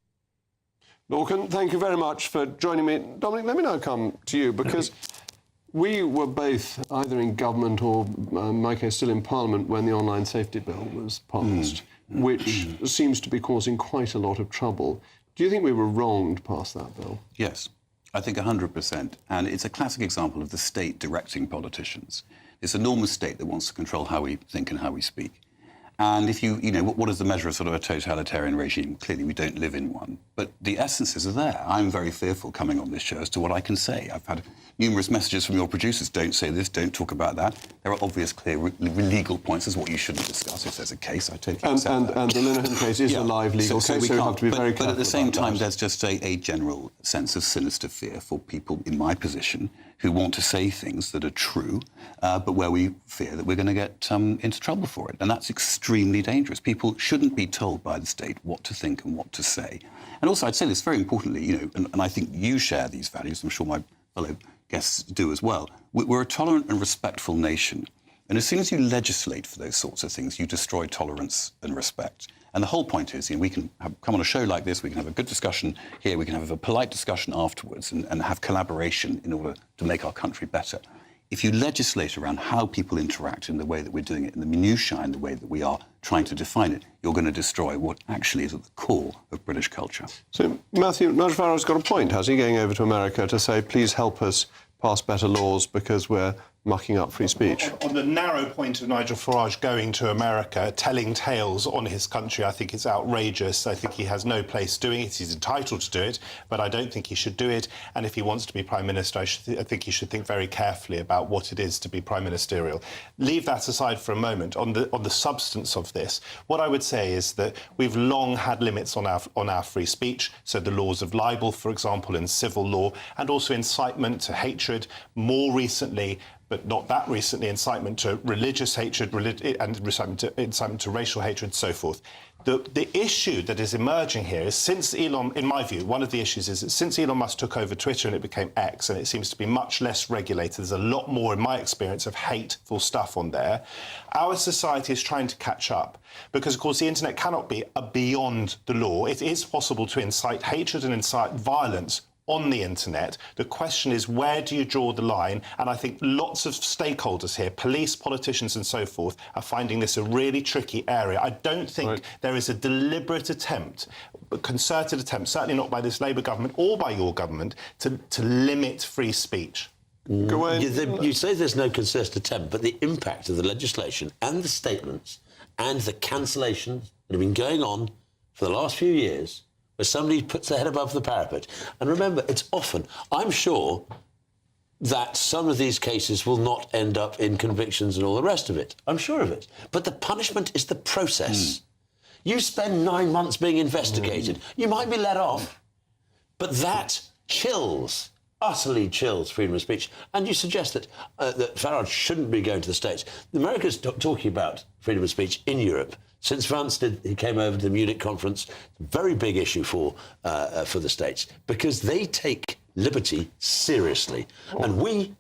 Lorcan, thank you very much for joining me. Dominic, let me now come to you, because We were both either in government or, in my case, still in Parliament when the online safety bill was passed, which seems to be causing quite a lot of trouble. Do you think we were wrong to pass that bill? Yes, I think 100%. And it's a classic example of the state directing politicians. This enormous state that wants to control how we think and how we speak. And if you know, what is the measure of sort of a totalitarian regime? Clearly, we don't live in one. But the essences are there. I'm very fearful coming on this show as to what I can say. I've had numerous messages from your producers, don't say this, don't talk about that. There are obvious, clear legal points as what you shouldn't discuss if there's a case. I totally accept that. And the Linehan case is a live legal case, so we have to be very careful. But at the same time, there's just a general sense of sinister fear for people in my position who want to say things that are true, but where we fear that we're going to get into trouble for it. And that's extremely dangerous. People shouldn't be told by the state what to think and what to say. And also, I'd say this very importantly, you know, and I think you share these values, I'm sure my fellow guests do as well. We're a tolerant and respectful nation. And as soon as you legislate for those sorts of things, you destroy tolerance and respect. And the whole point is, you know, we can come on a show like this, we can have a good discussion here, we can have a polite discussion afterwards and have collaboration in order to make our country better. If you legislate around how people interact in the way that we're doing it, in the minutiae, in the way that we are trying to define it, you're going to destroy what actually is at the core of British culture. So, Matthew, Nigel Farage's got a point, has he, going over to America to say, please help us pass better laws because we're mucking up free speech? On the narrow point of Nigel Farage going to America, telling tales on his country, I think it's outrageous. I think he has no place doing it. He's entitled to do it, but I don't think he should do it. And if he wants to be Prime Minister, I think he should think very carefully about what it is to be Prime Ministerial. Leave that aside for a moment. On the substance of this, what I would say is that we've long had limits on our free speech, so the laws of libel, for example, and civil law, and also incitement to hatred. More recently, but not that recently, incitement to religious hatred and incitement to racial hatred and so forth. The issue that is emerging here is since Elon, in my view, one of the issues is that since Elon Musk took over Twitter and it became X, and it seems to be much less regulated, there's a lot more, in my experience, of hateful stuff on there. Our society is trying to catch up because, of course, the internet cannot be beyond the law. It is possible to incite hatred and incite violence on the internet. The question is, where do you draw the line? And I think lots of stakeholders here, police, politicians and so forth, are finding this a really tricky area. I don't think there is a deliberate attempt, a concerted attempt, certainly not by this Labour government or by your government, to limit free speech. You say there's no concerted attempt, but the impact of the legislation and the statements and the cancellations that have been going on for the last few years, where somebody puts their head above the parapet. And remember, it's often, I'm sure that some of these cases will not end up in convictions and all the rest of it. I'm sure of it. But the punishment is the process. You spend 9 months being investigated. You might be let off. But that chills, utterly chills freedom of speech. And you suggest that, that Farage shouldn't be going to the States. America's talking about freedom of speech in Europe. Since he came over to the Munich conference, very big issue for the States, because they take liberty seriously. And we,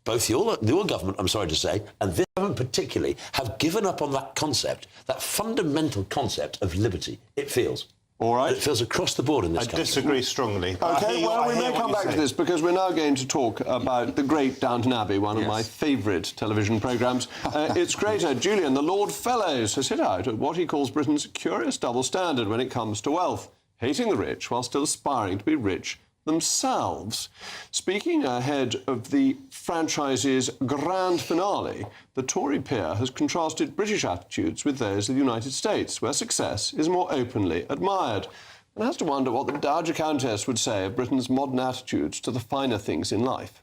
both your government, I'm sorry to say, and this government particularly, have given up on that concept, that fundamental concept of liberty, it feels. All right. It feels across the board in this country. I disagree strongly. OK, well, we may come back to this because we're now going to talk about the great Downton Abbey, one of my favourite television programmes. Its creator, Julian, the Lord Fellows, has hit out at what he calls Britain's curious double standard when it comes to wealth, hating the rich while still aspiring to be rich themselves. Speaking ahead of the franchise's grand finale, the Tory peer has contrasted British attitudes with those of the United States, where success is more openly admired, and has to wonder what the Dowager Countess would say of Britain's modern attitudes to the finer things in life.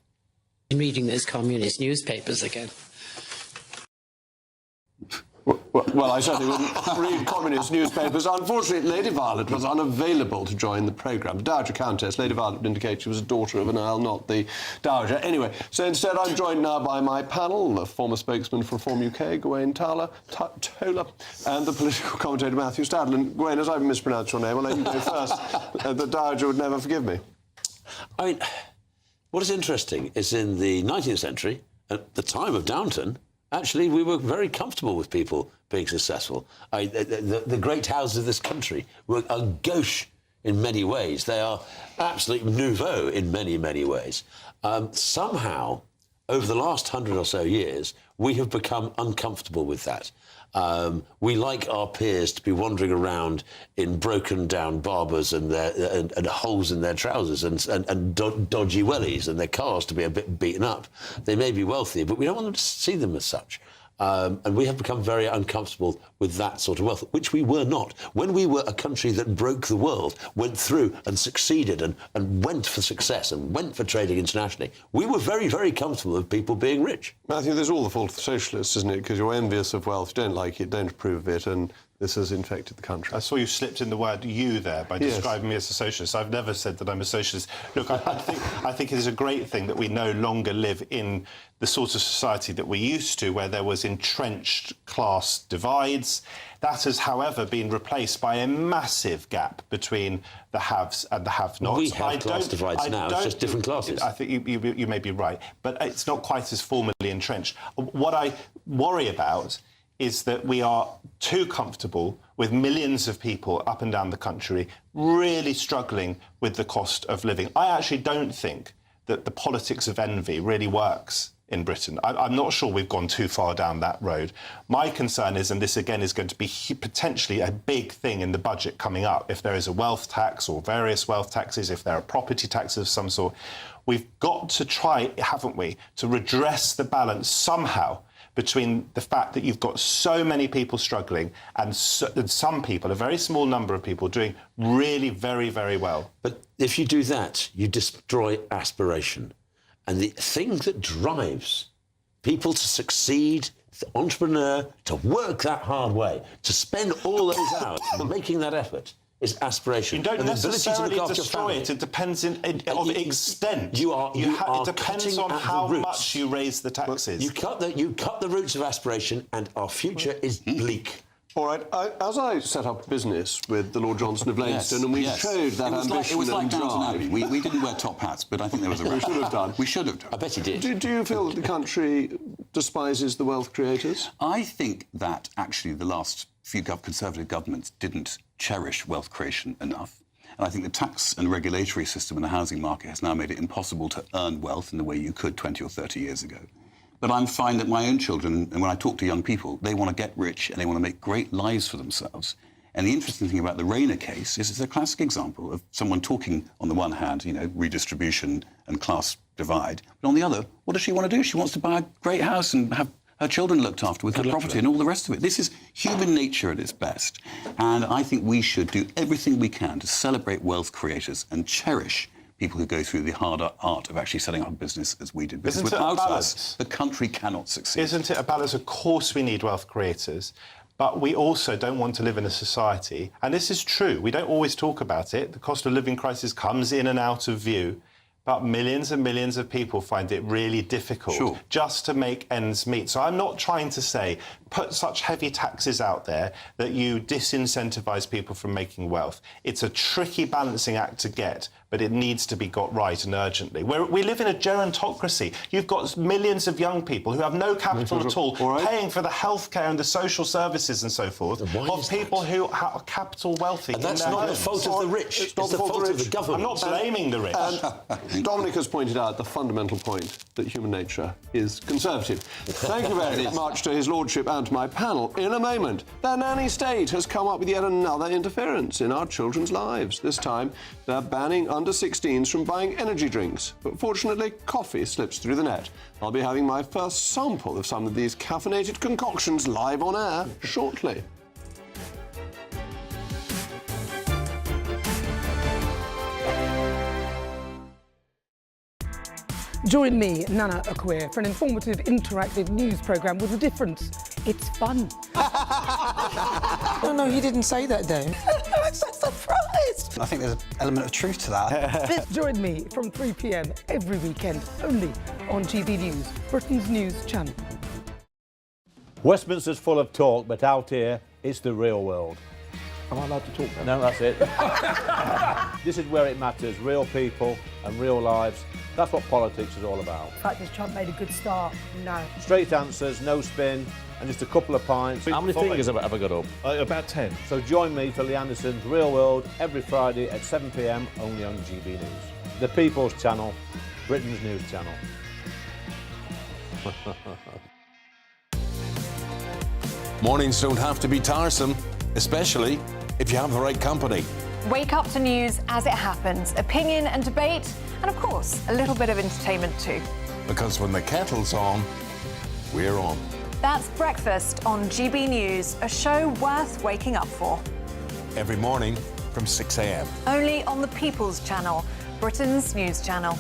Reading those communist newspapers again. Well, I certainly wouldn't read communist newspapers. Unfortunately, Lady Violet was unavailable to join the programme. The Dowager Countess, Lady Violet would indicate she was a daughter of an Earl, not the Dowager. Anyway, so instead I'm joined now by my panel, the former spokesman for Reform UK, Gawain Tola, and the political commentator Matthew Stadland. Gawain, as I've mispronounced your name, I'll let you go first. The Dowager would never forgive me. I mean, what is interesting is in the 19th century, at the time of Downton, actually, we were very comfortable with people being successful. The great houses of this country were a gauche in many ways. They are absolutely nouveau in many, many ways. Somehow, over the last 100 or so years, we have become uncomfortable with that. We like our peers to be wandering around in broken down Barbers and holes in their trousers and dodgy wellies, and their cars to be a bit beaten up. They may be wealthy, but we don't want them to see them as such. And we have become very uncomfortable with that sort of wealth, which we were not. When we were a country that broke the world, went through and succeeded and went for success and went for trading internationally, we were very, very comfortable with people being rich. Matthew, there's all the fault of the socialists, isn't it? Because you're envious of wealth, don't like it, don't approve of it, and this has infected the country. I saw you slipped in the word "you" there by describing me as a socialist. I've never said that I'm a socialist. Look, I think it is a great thing that we no longer live in the sort of society that we used to, where there was entrenched class divides. That has, however, been replaced by a massive gap between the haves and the have-nots. We have class divides now, it's just different classes. I think you may be right, but it's not quite as formally entrenched. What I worry about is that we are too comfortable with millions of people up and down the country really struggling with the cost of living. I actually don't think that the politics of envy really works in Britain. I'm not sure we've gone too far down that road. My concern is, and this again is going to be potentially a big thing in the budget coming up, if there is a wealth tax or various wealth taxes, if there are property taxes of some sort, we've got to try, haven't we, to redress the balance somehow between the fact that you've got so many people struggling and some people, a very small number of people, doing really very, very well. But if you do that, you destroy aspiration. And the thing that drives people to succeed, the entrepreneur, to work that hard way, to spend all those hours making that effort, is aspiration. You don't necessarily destroy it. It depends on extent. It depends on how much you raise the taxes. You cut the roots of aspiration, and our future is bleak. All right, as I set up business with the Lord Johnson of Leinstone, and we showed that ambition it was like and Downton drive. Abbey. We didn't wear top hats, but I think there was a We should have done. We should have done. I bet he did. Do you feel that the country despises the wealth creators? I think that actually the last few Conservative governments didn't cherish wealth creation enough. And I think the tax and regulatory system in the housing market has now made it impossible to earn wealth in the way you could 20 or 30 years ago. But I find that my own children, and when I talk to young people, they want to get rich and they want to make great lives for themselves. And the interesting thing about the Rayner case is it's a classic example of someone talking, on the one hand, redistribution and class divide, but on the other, what does she want to do? She wants to buy a great house and have her children looked after with her property and all the rest of it. This is human nature at its best. And I think we should do everything we can to celebrate wealth creators and cherish people who go through the harder art of actually setting up a business as we did. Because without us, the country cannot succeed. Isn't it a balance? Of course we need wealth creators, but we also don't want to live in a society, and this is true, we don't always talk about it, the cost of living crisis comes in and out of view, but millions and millions of people find it really difficult just to make ends meet. So I'm not trying to say put such heavy taxes out there that you disincentivise people from making wealth. It's a tricky balancing act to get, but it needs to be got right and urgently. We live in a gerontocracy. You've got millions of young people who have no capital at all, paying for the healthcare and the social services and so forth, of people who are capital wealthy. And that's not the fault of the rich. It's the fault of the government. I'm not blaming the rich. Dominic has pointed out the fundamental point that human nature is conservative. Thank you very much to his lordship and to my panel. In a moment, the nanny state has come up with yet another interference in our children's lives. This time, they're banning under-16s from buying energy drinks. But fortunately, coffee slips through the net. I'll be having my first sample of some of these caffeinated concoctions live on air shortly. Join me, Nana Akweer, for an informative, interactive news programme with a difference. It's fun. No, he didn't say that, though. I'm so surprised. I think there's an element of truth to that. Join me from 3 p.m. every weekend, only on GB News, Britain's news channel. Westminster's full of talk, but out here, it's the real world. Am I allowed to talk now? No, that's it. This is where it matters, real people and real lives. That's what politics is all about. In fact, has Trump made a good start? No. Straight answers, no spin, and just a couple of pints. How many fingers have I got up? About 10. So join me for Lee Anderson's Real World every Friday at 7 p.m. only on GB News. The People's Channel, Britain's news channel. Mornings don't have to be tiresome, especially if you have the right company. Wake up to news as it happens, opinion and debate, and of course, a little bit of entertainment too. Because when the kettle's on, we're on. That's Breakfast on GB News, a show worth waking up for. Every morning from 6 a.m. Only on the People's Channel, Britain's news channel.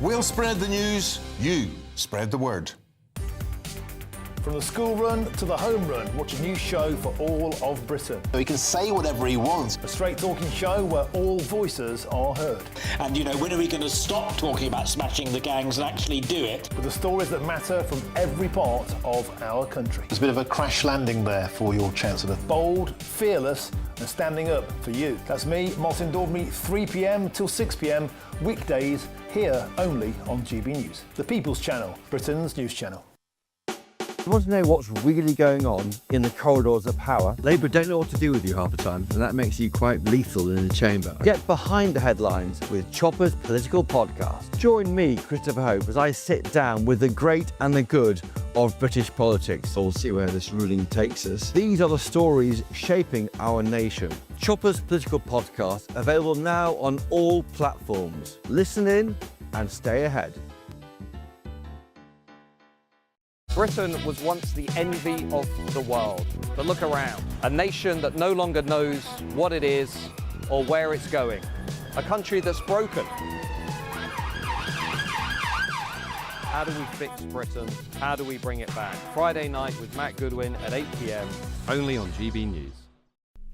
We'll spread the news, you spread the word. From the school run to the home run, watch a new show for all of Britain. He can say whatever he wants. A straight-talking show where all voices are heard. And, you know, when are we going to stop talking about smashing the gangs and actually do it? With the stories that matter from every part of our country. There's a bit of a crash landing there for your Chancellor. Bold, fearless and standing up for you. That's me, Martin Daubney, 3 p.m. till 6 p.m, weekdays, here only on GB News. The People's Channel, Britain's news channel. You want to know what's really going on in the corridors of power? Labour don't know what to do with you half the time, and that makes you quite lethal in the chamber. Get behind the headlines with Chopper's political podcast. Join me, Christopher Hope, as I sit down with the great and the good of British politics. We'll see where this ruling takes us. These are the stories shaping our nation. Chopper's political podcast, available now on all platforms. Listen in and stay ahead. Britain was once the envy of the world, but look around. A nation that no longer knows what it is or where it's going. A country that's broken. How do we fix Britain? How do we bring it back? Friday night with Matt Goodwin at 8 p.m, only on GB News.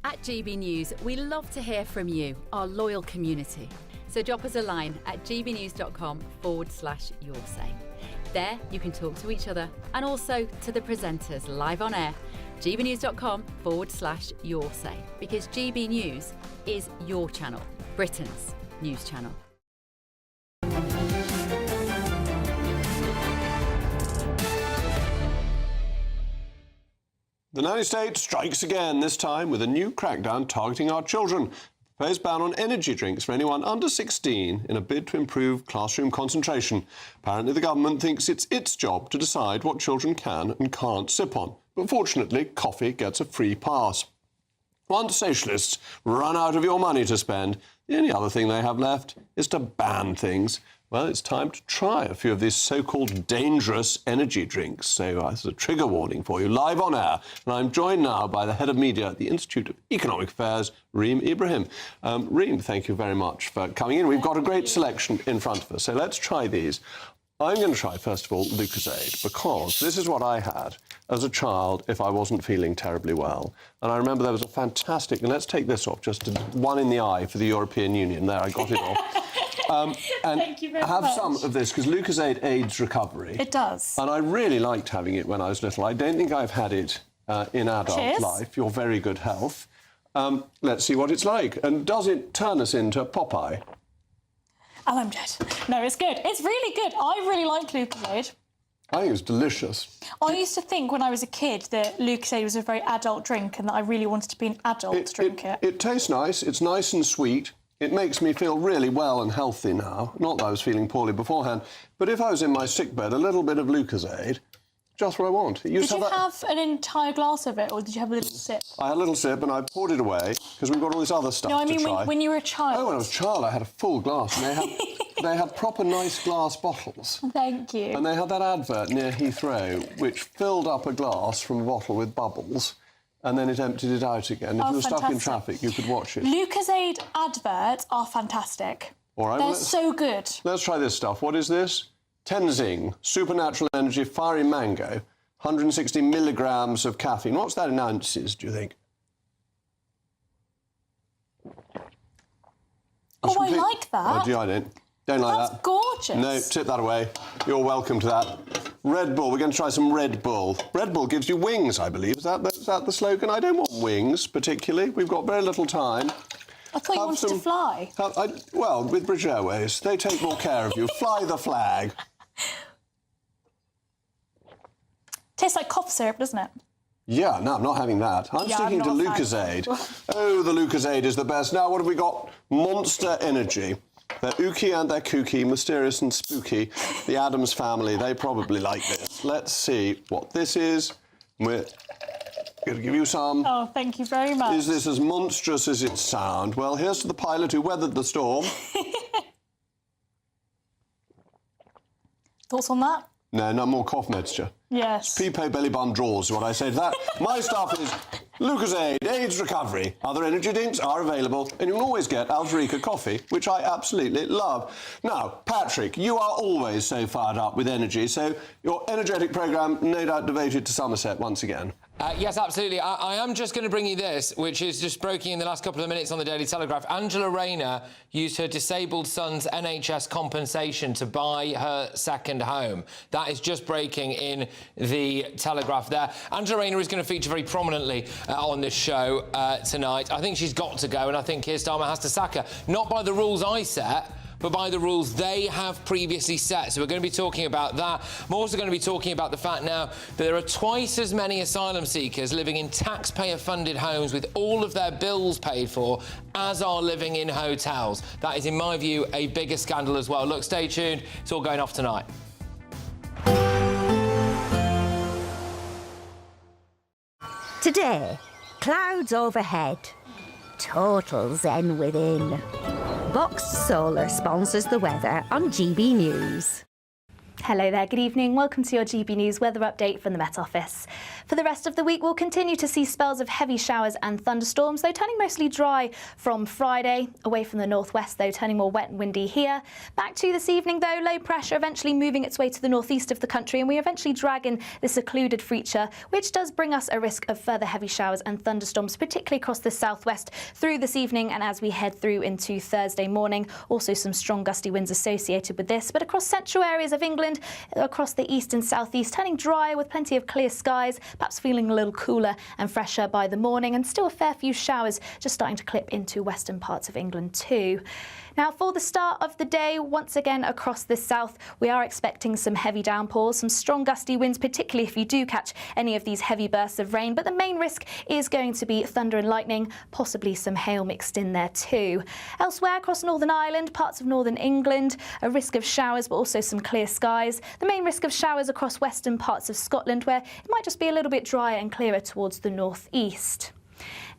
At GB News, we love to hear from you, our loyal community. So drop us a line at gbnews.com/yoursay. There, you can talk to each other and also to the presenters live on air. gbnews.com/yoursay, because GB News is your channel, Britain's news channel. The nanny state strikes again, this time with a new crackdown targeting our children. Proposed ban on energy drinks for anyone under 16 in a bid to improve classroom concentration. Apparently the government thinks it's its job to decide what children can and can't sip on. But fortunately, coffee gets a free pass. Once socialists run out of your money to spend, the only other thing they have left is to ban things. Well, it's time to try a few of these so-called dangerous energy drinks. So this is a trigger warning for you, live on air. And I'm joined now by the head of media at the Institute of Economic Affairs, Reem Ibrahim. Reem, thank you very much for coming in. We've got a great selection in front of us, so let's try these. I'm going to try, first of all, Lucozade, because this is what I had as a child if I wasn't feeling terribly well. And I remember there was a fantastic, and let's take this off, just one in the eye for the European Union. There, I got it off. And Thank you very have much. some of this, because Lucozade aids recovery. It does. And I really liked having it when I was little. I don't think I've had it in adult Cheers. life. Your very good health. Let's see what it's like. And does it turn us into Popeye? Oh, I'm dead. No, it's good. It's really good. I really like Lucozade. I think it's delicious. I used to think when I was a kid that Lucozade was a very adult drink and that I really wanted to be an adult to drink it. It tastes nice. It's nice and sweet. It makes me feel really well and healthy now. Not that I was feeling poorly beforehand, but if I was in my sickbed, a little bit of Lucozade, just what I want. Did you have an entire glass of it, or did you have a little sip? I had a little sip and I poured it away because we've got all this other stuff No, I to mean try. when you were a child. Oh, when I was a child, I had a full glass, and they had proper nice glass bottles. Thank you. And they had that advert near Heathrow, which filled up a glass from a bottle with bubbles, and then it emptied it out again. If you were stuck in traffic, you could watch it. Lucozade adverts are fantastic. All right, They're well, so good. Let's try this stuff. What is this? Tenzing, Supernatural Energy Fiery Mango, 160 milligrams of caffeine. What's that in ounces, do you think? Oh, I like that. Oh, gee, I don't like That's that. gorgeous. No, tip that away. You're welcome to that. Red Bull. We're going to try some Red Bull. Red Bull gives you wings, I believe. Is that the slogan? I don't want wings, particularly. We've got very little time. I thought you wanted to fly. Well, with British Airways, they take more care of you. Fly the flag. Tastes like cough syrup, doesn't it? Yeah, no, I'm not having that. I'm sticking to Lucozade. Oh, the Lucozade is the best. Now, what have we got? Monster Energy. They're ooky and they're kooky, mysterious and spooky. The Addams family, they probably like this. Let's see what this is. We're going to give you some. Oh, thank you very much. Is this as monstrous as it sounds? Well, here's to the pilot who weathered the storm. Thoughts on that? No, no more cough mixture. Yes. Pepe belly bum draws is what I say to that. My stuff is Lucozade, AIDS recovery. Other energy drinks are available, and you can always get Alfarica coffee, which I absolutely love. Now, Patrick, you are always so fired up with energy, so your energetic programme no doubt devoted to Somerset once again. Yes, absolutely. I am just going to bring you this, which is just breaking in the last couple of minutes on the Daily Telegraph. Angela Rayner used her disabled son's NHS compensation to buy her second home. That is just breaking in the Telegraph there. Angela Rayner is going to feature very prominently on this show tonight. I think she's got to go, and I think Keir Starmer has to sack her. Not by the rules I set, but by the rules they have previously set. So we're going to be talking about that. I'm also going to be talking about the fact now that there are twice as many asylum seekers living in taxpayer-funded homes with all of their bills paid for as are living in hotels. That is, in my view, a bigger scandal as well. Look, stay tuned. It's all going off tonight. Today, clouds overhead, total zen within. Box Solar sponsors the weather on GB News. Hello there, good evening. Welcome to your GB News weather update from the Met Office. For the rest of the week, we'll continue to see spells of heavy showers and thunderstorms, though turning mostly dry from Friday. Away from the northwest, though, turning more wet and windy here. Back to this evening, though, low pressure eventually moving its way to the northeast of the country, and we eventually drag in this occluded feature, which does bring us a risk of further heavy showers and thunderstorms, particularly across the southwest through this evening and as we head through into Thursday morning. Also some strong gusty winds associated with this, but across central areas of England, across the east and southeast, turning drier with plenty of clear skies, perhaps feeling a little cooler and fresher by the morning, and still a fair few showers just starting to clip into western parts of England too. Now, for the start of the day, once again across the south, we are expecting some heavy downpours, some strong gusty winds, particularly if you do catch any of these heavy bursts of rain. But the main risk is going to be thunder and lightning, possibly some hail mixed in there too. Elsewhere across Northern Ireland, parts of northern England, a risk of showers, but also some clear skies. The main risk of showers across western parts of Scotland, where it might just be a little bit drier and clearer towards the northeast.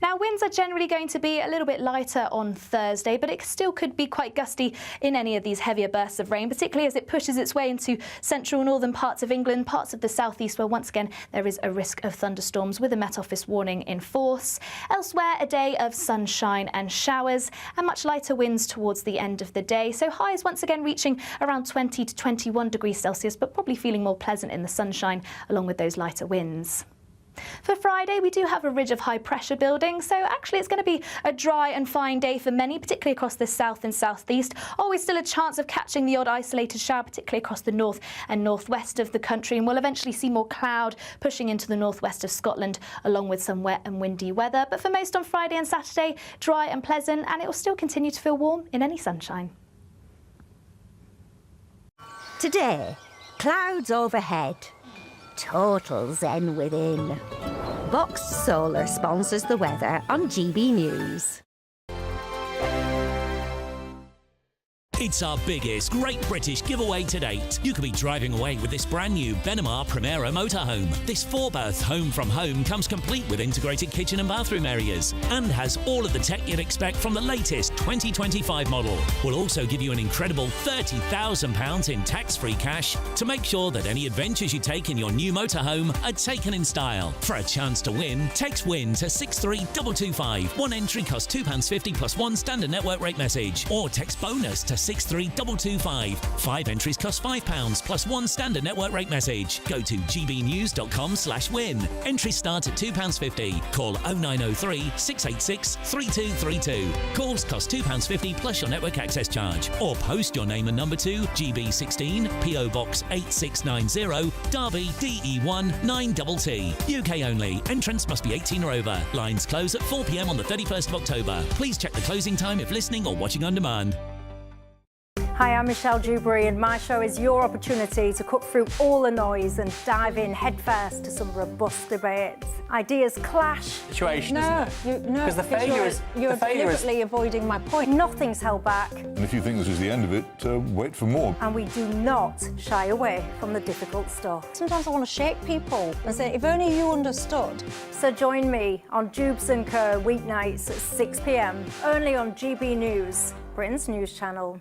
Now, winds are generally going to be a little bit lighter on Thursday, but it still could be quite gusty in any of these heavier bursts of rain, particularly as it pushes its way into central northern parts of England, parts of the southeast, where once again there is a risk of thunderstorms with a Met Office warning in force. Elsewhere, a day of sunshine and showers and much lighter winds towards the end of the day. So highs once again reaching around 20 to 21 degrees Celsius, but probably feeling more pleasant in the sunshine along with those lighter winds. For Friday, we do have a ridge of high pressure building, so actually it's going to be a dry and fine day for many, particularly across the south and southeast. Always still a chance of catching the odd isolated shower, particularly across the north and northwest of the country, and we'll eventually see more cloud pushing into the northwest of Scotland, along with some wet and windy weather. But for most on Friday and Saturday, dry and pleasant, and it will still continue to feel warm in any sunshine. Today, clouds overhead, total zen within. Box Solar sponsors the weather on GB News. It's our biggest Great British giveaway to date. You could be driving away with this brand new Benamar Primera motorhome. This 4-berth home from home comes complete with integrated kitchen and bathroom areas and has all of the tech you'd expect from the latest 2025 model. We'll also give you an incredible £30,000 in tax-free cash to make sure that any adventures you take in your new motorhome are taken in style. For a chance to win, text WIN to 63225. One entry costs £2.50 plus one standard network rate message, or text BONUS to 63225. 5 entries cost £5 plus one standard network rate message. Go to gbnews.com/win. Entries start at £2.50. Call 0903 686 3232. Calls cost £2.50 plus your network access charge. Or post your name and number to GB16 PO Box 8690 Derby DE1 9TT. UK only. Entrance must be 18 or over. Lines close at 4 p.m. on the 31st of October. Please check the closing time if listening or watching on demand. Hi, I'm Michelle Dewberry, and my show is your opportunity to cut through all the noise and dive in headfirst to some robust debates. Ideas clash. Situation, isn't it? No, Because the failure is... You're the failure deliberately avoiding my point. Nothing's held back, And if you think this is the end of it, wait for more. and we do not shy away from the difficult stuff. Sometimes I want to shake people and say, if only you understood. So join me on Jubes & Co. weeknights at 6 p.m, only on GB News, Britain's news channel.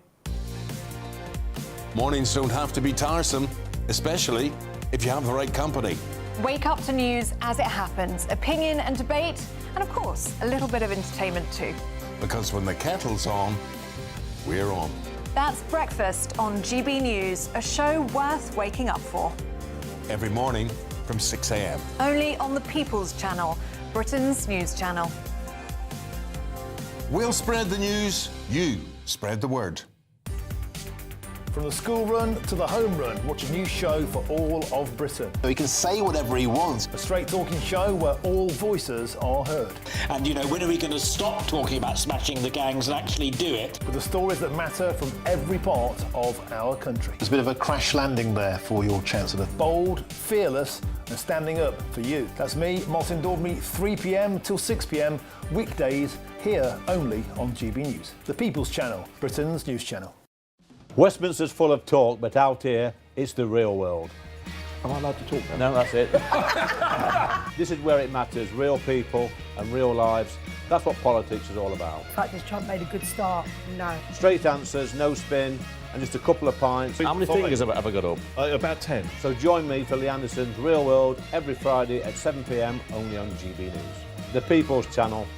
Mornings don't have to be tiresome, especially if you have the right company. Wake up to news as it happens, opinion and debate, and of course, a little bit of entertainment too. Because when the kettle's on, we're on. That's Breakfast on GB News, a show worth waking up for. Every morning from 6 a.m. Only on the People's Channel, Britain's news channel. We'll spread the news, you spread the word. From the school run to the home run, watch a new show for all of Britain. So he can say whatever he wants. A straight talking show where all voices are heard. And, you know, when are we going to stop talking about smashing the gangs and actually do it? With the stories that matter from every part of our country. There's a bit of a crash landing there for your Chancellor. Bold, fearless and standing up for you. That's me, Martin Daubney, 3 p.m. till 6 p.m, weekdays, here only on GB News. The People's Channel, Britain's news channel. Westminster's full of talk, but out here, it's the real world. Am I allowed to talk then? No, that's it. This is where it matters, real people and real lives. That's what politics is all about. The fact is Trump made a good start. No. Straight answers, no spin, and just a couple of pints. How many fingers have I got up? About 10. So join me for Lee Anderson's Real World every Friday at 7 p.m, only on GB News. The People's Channel,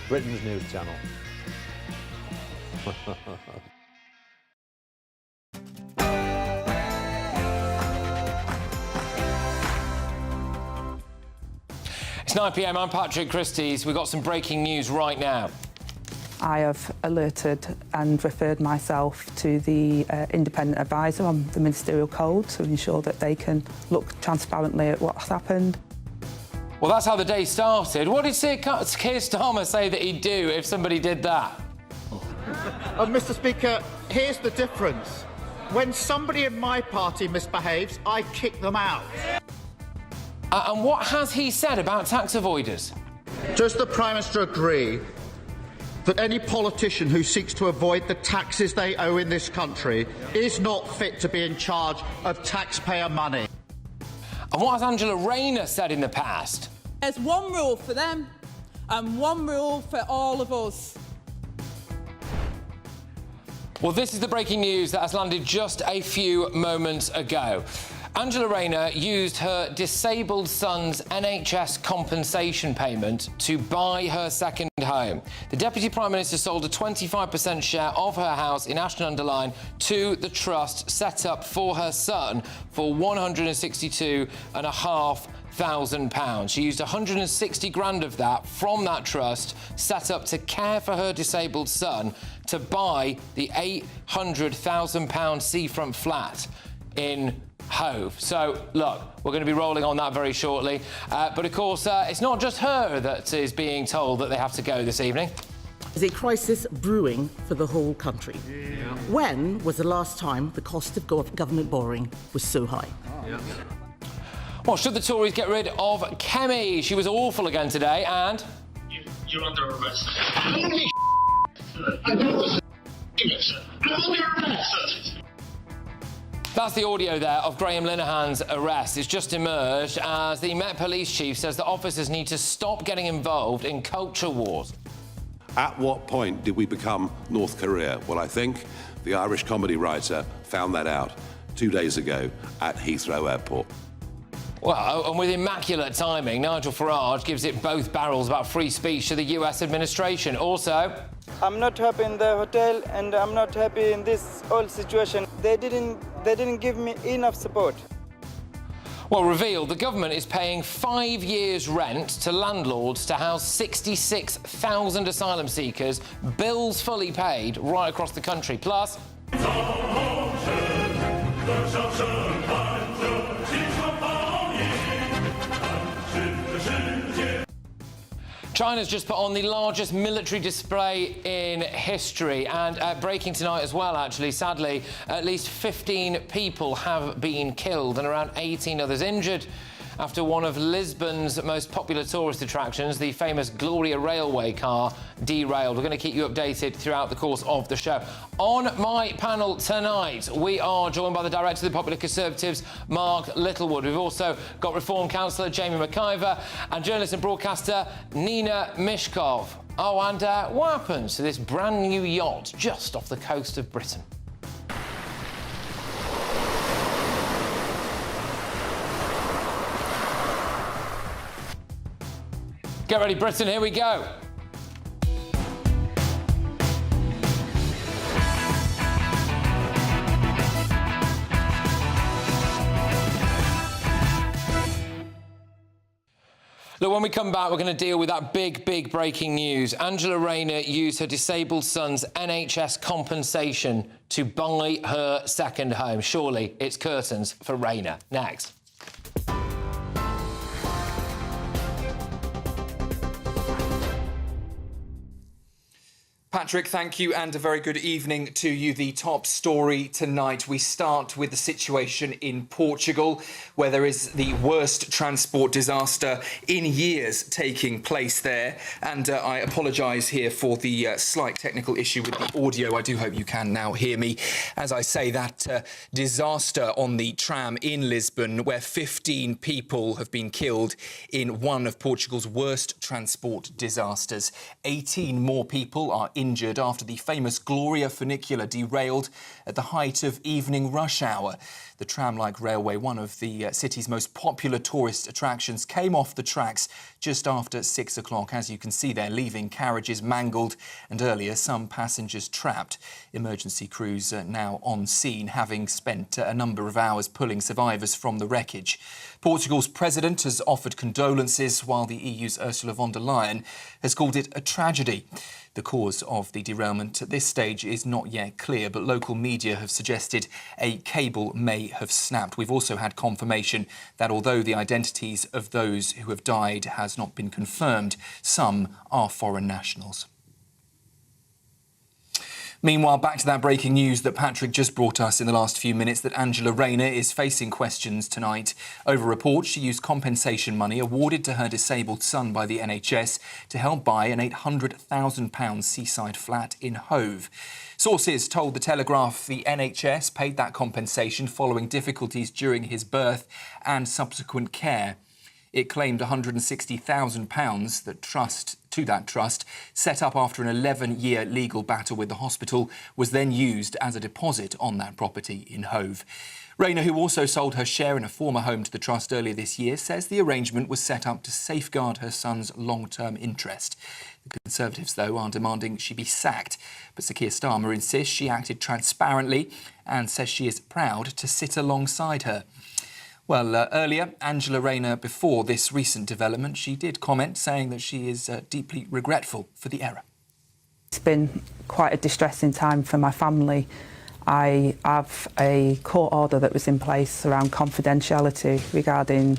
Britain's news channel. It's 9 p.m, I'm Patrick Christie's. We've got some breaking news right now. I have alerted and referred myself to the independent advisor on the ministerial code to ensure that they can look transparently at what's happened. Well, that's how the day started. What did Keir Starmer say that he'd do if somebody did that? Mr. Speaker, here's the difference. When somebody in my party misbehaves, I kick them out. And what has he said about tax avoiders? Does the Prime Minister agree that any politician who seeks to avoid the taxes they owe in this country is not fit to be in charge of taxpayer money? And what has Angela Rayner said in the past? There's one rule for them and one rule for all of us. Well, this is the breaking news that has landed just a few moments ago. Angela Rayner used her disabled son's NHS compensation payment to buy her second home. The Deputy Prime Minister sold a 25% share of her house in Ashton-under-Lyne to the trust set up for her son for £162,500. She used 160 grand of that from that trust set up to care for her disabled son to buy the £800,000 seafront flat in Hove. So, look, we're going to be rolling on that very shortly. But, of course, it's not just her that is being told that they have to go this evening. There's a crisis brewing for the whole country. Yeah. When was the last time the cost of government borrowing was so high? Yeah. Well, should the Tories get rid of Kemi? She was awful again today, and... You're under arrest. How many I know this is I'm under arrest. That's the audio there of Graham Linehan's arrest. It's just emerged as the Met Police Chief says that officers need to stop getting involved in culture wars. At what point did we become North Korea? Well, I think the Irish comedy writer found that out 2 days ago at Heathrow Airport. Well, and with immaculate timing, Nigel Farage gives it both barrels about free speech to the US administration. Also... I'm not happy in the hotel and I'm not happy in this whole situation. They didn't give me enough support. Well, revealed, the government is paying 5 years' rent to landlords to house 66,000 asylum seekers, bills fully paid right across the country. Plus... China's just put on the largest military display in history, and breaking tonight as well, actually. Sadly, at least 15 people have been killed and around 18 others injured after one of Lisbon's most popular tourist attractions, the famous Gloria railway car, derailed. We're going to keep you updated throughout the course of the show. On my panel tonight, we are joined by the Director of the Popular Conservatives, Mark Littlewood. We've also got Reform Councillor Jamie McIver and journalist and broadcaster Nina Mishkov. Oh, and what happens to this brand new yacht just off the coast of Britain? Get ready, Britain, here we go. Look, when we come back, we're going to deal with that big breaking news. Angela Rayner used her disabled son's NHS compensation to buy her second home. Surely it's curtains for Rayner. Next. Patrick, thank you, and a very good evening to you. The top story tonight, we start with the situation in Portugal, where there is the worst transport disaster in years taking place there. And I apologise here for the slight technical issue with the audio. I do hope you can now hear me. As I say, that disaster on the tram in Lisbon, where 15 people have been killed in one of Portugal's worst transport disasters. 18 more people are injured after the famous Gloria funicular derailed at the height of evening rush hour. The tram-like railway, one of the city's most popular tourist attractions, came off the tracks just after 6 o'clock. As you can see there, leaving carriages mangled and earlier some passengers trapped. Emergency crews are now on scene, having spent a number of hours pulling survivors from the wreckage. Portugal's president has offered condolences, while the EU's Ursula von der Leyen has called it a tragedy. The cause of the derailment at this stage is not yet clear, but local media have suggested a cable may have snapped. We've also had confirmation that although the identities of those who have died has not been confirmed, some are foreign nationals. Meanwhile, back to that breaking news that Patrick just brought us in the last few minutes, that Angela Rayner is facing questions tonight over reports she used compensation money awarded to her disabled son by the NHS to help buy an £800,000 seaside flat in Hove. Sources told The Telegraph the NHS paid that compensation following difficulties during his birth and subsequent care. It claimed £160,000 that trust, set up after an 11-year legal battle with the hospital, was then used as a deposit on that property in Hove. Rayner, who also sold her share in a former home to the trust earlier this year, says the arrangement was set up to safeguard her son's long-term interest. The Conservatives, though, are demanding she be sacked. But Sir Keir Starmer insists she acted transparently and says she is proud to sit alongside her. Well, earlier, Angela Rayner, before this recent development, she did comment saying that she is deeply regretful for the error. It's been quite a distressing time for my family. I have a court order that was in place around confidentiality regarding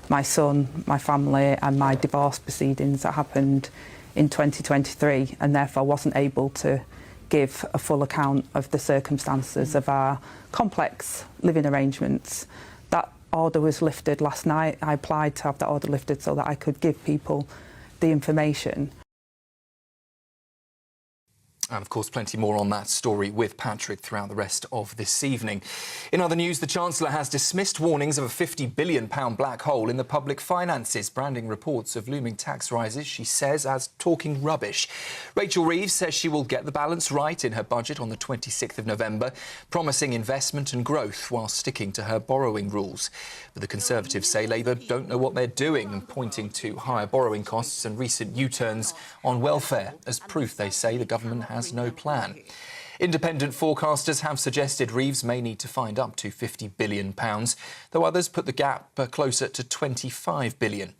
my son, my family and my divorce proceedings that happened in 2023, and therefore wasn't able to give a full account of the circumstances of our complex living arrangements. That order was lifted last night. I applied to have that order lifted so that I could give people the information. And, of course, plenty more on that story with Patrick throughout the rest of this evening. In other news, the Chancellor has dismissed warnings of a £50 billion black hole in the public finances, branding reports of looming tax rises, she says, as talking rubbish. Rachel Reeves says she will get the balance right in her budget on the 26th of November, promising investment and growth while sticking to her borrowing rules. But the Conservatives say Labour don't know what they're doing, and pointing to higher borrowing costs and recent U-turns on welfare as proof, they say, the government has no plan. Independent forecasters have suggested Reeves may need to find up to £50 billion, though others put the gap closer to £25 billion.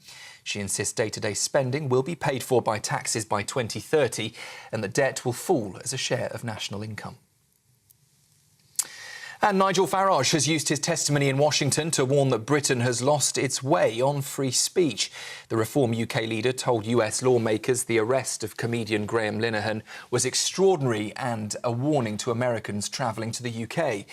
She insists day-to-day spending will be paid for by taxes by 2030 and that debt will fall as a share of national income. And Nigel Farage has used his testimony in Washington to warn that Britain has lost its way on free speech. The Reform UK leader told US lawmakers the arrest of comedian Graham Linehan was extraordinary and a warning to Americans travelling to the UK.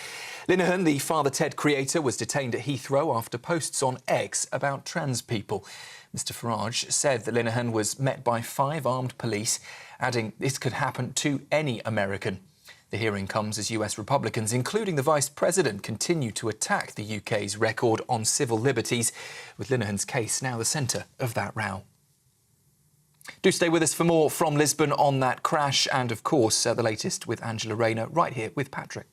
Linehan, the Father Ted creator, was detained at Heathrow after posts on X about trans people. Mr Farage said that Linehan was met by 5 armed police, adding this could happen to any American. The hearing comes as US Republicans, including the Vice President, continue to attack the UK's record on civil liberties, with Linehan's case now the centre of that row. Do stay with us for more from Lisbon on that crash and, of course, the latest with Angela Rayner right here with Patrick.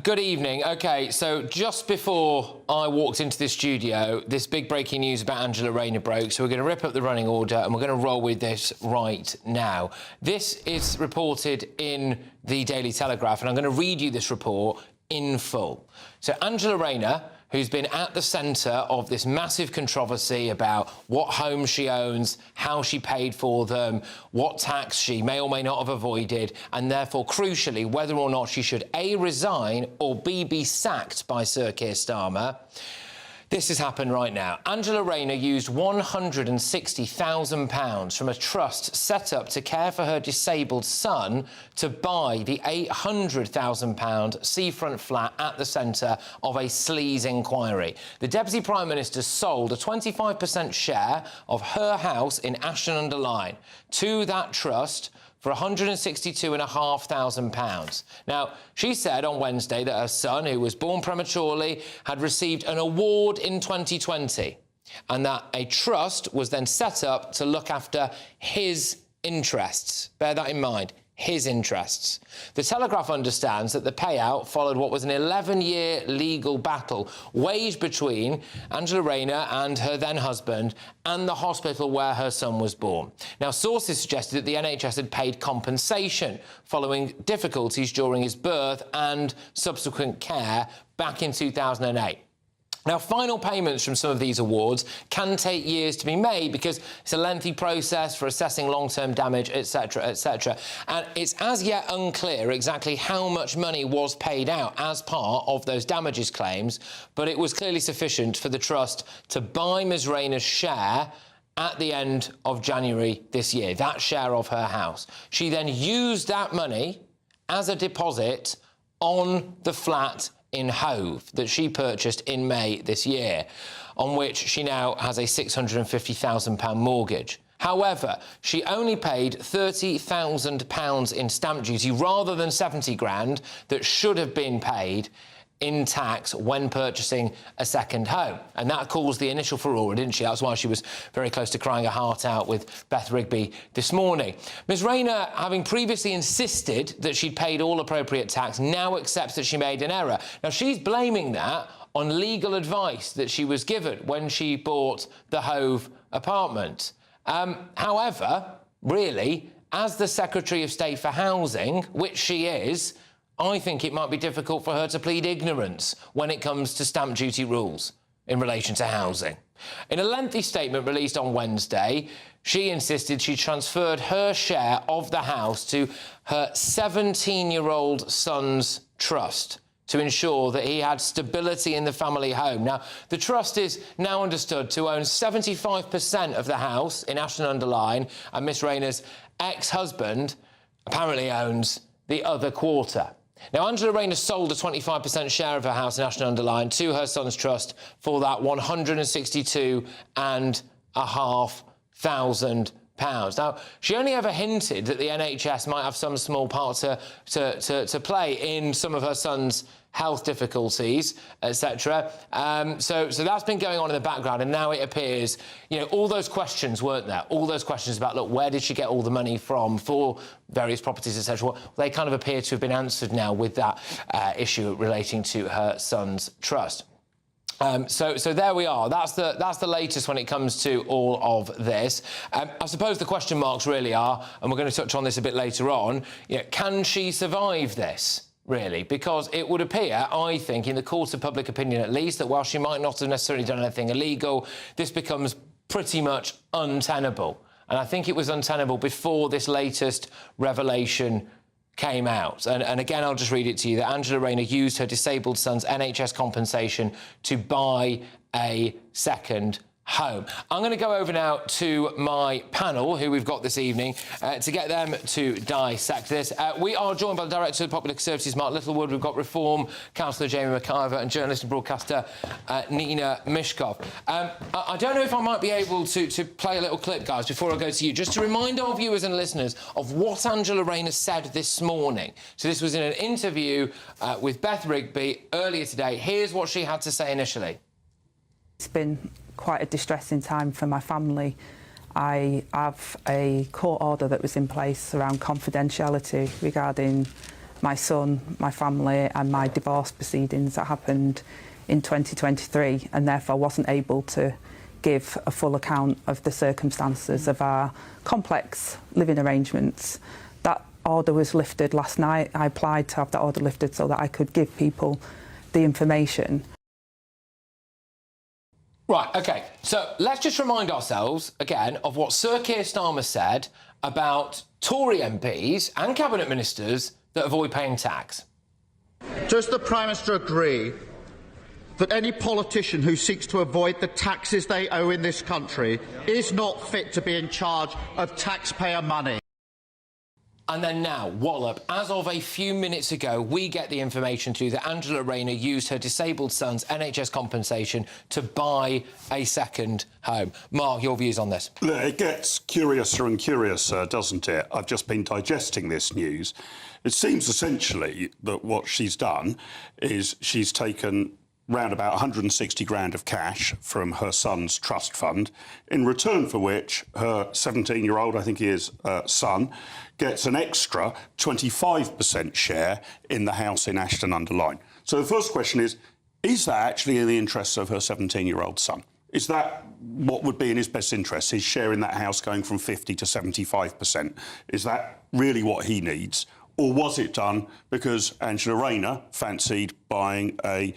Good evening. OK, so just before I walked into the studio, this big breaking news about Angela Rayner broke, so we're going to rip up the running order and we're going to roll with this right now. This is reported in the Daily Telegraph, and I'm going to read you this report in full. So Angela Rayner, who's been at the centre of this massive controversy about what homes she owns, how she paid for them, what tax she may or may not have avoided, and therefore, crucially, whether or not she should A, resign or B, be sacked by Sir Keir Starmer. This has happened right now. Angela Rayner used £160,000 from a trust set up to care for her disabled son to buy the £800,000 seafront flat at the centre of a sleaze inquiry. The Deputy Prime Minister sold a 25% share of her house in Ashton-under-Lyne to that trust for £162,500. Now, she said on Wednesday that her son, who was born prematurely, had received an award in 2020 and that a trust was then set up to look after his interests. Bear that in mind. His interests. The Telegraph understands that the payout followed what was an 11-year legal battle waged between Angela Rayner and her then-husband and the hospital where her son was born. Now, sources suggested that the NHS had paid compensation following difficulties during his birth and subsequent care back in 2008. Now, final payments from some of these awards can take years to be made because it's a lengthy process for assessing long-term damage, etc., etc. And it's as yet unclear exactly how much money was paid out as part of those damages claims, but it was clearly sufficient for the trust to buy Ms Rayner's share at the end of January this year, that share of her house. She then used that money as a deposit on the flat in Hove that she purchased in May this year, on which she now has a £650,000 mortgage. However, she only paid £30,000 in stamp duty rather than 70 grand that should have been paid in tax when purchasing a second home. And that caused the initial furore, didn't she? That's why she was very close to crying her heart out with Beth Rigby this morning. Ms Rayner, having previously insisted that she'd paid all appropriate tax, now accepts that she made an error. Now, she's blaming that on legal advice that she was given when she bought the Hove apartment. However, really, as the Secretary of State for Housing, which she is, I think it might be difficult for her to plead ignorance when it comes to stamp duty rules in relation to housing. In a lengthy statement released on Wednesday, she insisted she transferred her share of the house to her 17-year-old son's trust to ensure that he had stability in the family home. Now, the trust is now understood to own 75% of the house in Ashton-under-Lyne, and Miss Rayner's ex-husband apparently owns the other quarter. Now, Angela Rayner sold a 25% share of her house in Ashton-under-Lyne to her son's trust for that £162,500. Now, she only ever hinted that the NHS might have some small part to play in some of her son's health difficulties, etc. So that's been going on in the background, and now it appears, you know, all those questions weren't there. All those questions about, look, where did she get all the money from for various properties, etc. Well, they kind of appear to have been answered now with that issue relating to her son's trust. So there we are. That's the latest when it comes to all of this. I suppose the question marks really are, and we're going to touch on this a bit later on, you know, can she survive this? Really, because it would appear, I think, in the court of public opinion at least, that while she might not have necessarily done anything illegal, this becomes pretty much untenable. And I think it was untenable before this latest revelation came out. And again, I'll just read it to you, that Angela Rayner used her disabled son's NHS compensation to buy a second home. I'm going to go over now to my panel, who we've got this evening, to get them to dissect this. We are joined by the Director of Popular Conservatives, Mark Littlewood. We've got Reform Councillor Jamie McIver and journalist and broadcaster Nina Mishkov. I don't know if I might be able to play a little clip, guys, before I go to you, just to remind our viewers and listeners of what Angela Rayner said this morning. So this was in an interview with Beth Rigby earlier today. Here's what she had to say initially. It's been quite a distressing time for my family. I have a court order that was in place around confidentiality regarding my son, my family and my divorce proceedings that happened in 2023, and therefore wasn't able to give a full account of the circumstances of our complex living arrangements. That order was lifted last night. I applied to have that order lifted so that I could give people the information. Right, OK, so let's just remind ourselves, again, of what Sir Keir Starmer said about Tory MPs and Cabinet Ministers that avoid paying tax. Does the Prime Minister agree that any politician who seeks to avoid the taxes they owe in this country is not fit to be in charge of taxpayer money? And then now, wallop, as of a few minutes ago, we get the information through that Angela Rayner used her disabled son's NHS compensation to buy a second home. Mark, your views on this? It gets curiouser and curiouser, doesn't it? I've just been digesting this news. It seems essentially that what she's done is she's taken round about 160 grand of cash from her son's trust fund, in return for which her 17-year-old, I think he is, son, gets an extra 25% share in the house in Ashton-under-Lyne. So the first question is that actually in the interests of her 17-year-old son? Is that what would be in his best interest, his share in that house going from 50 to 75%? Is that really what he needs? Or was it done because Angela Rayner fancied buying a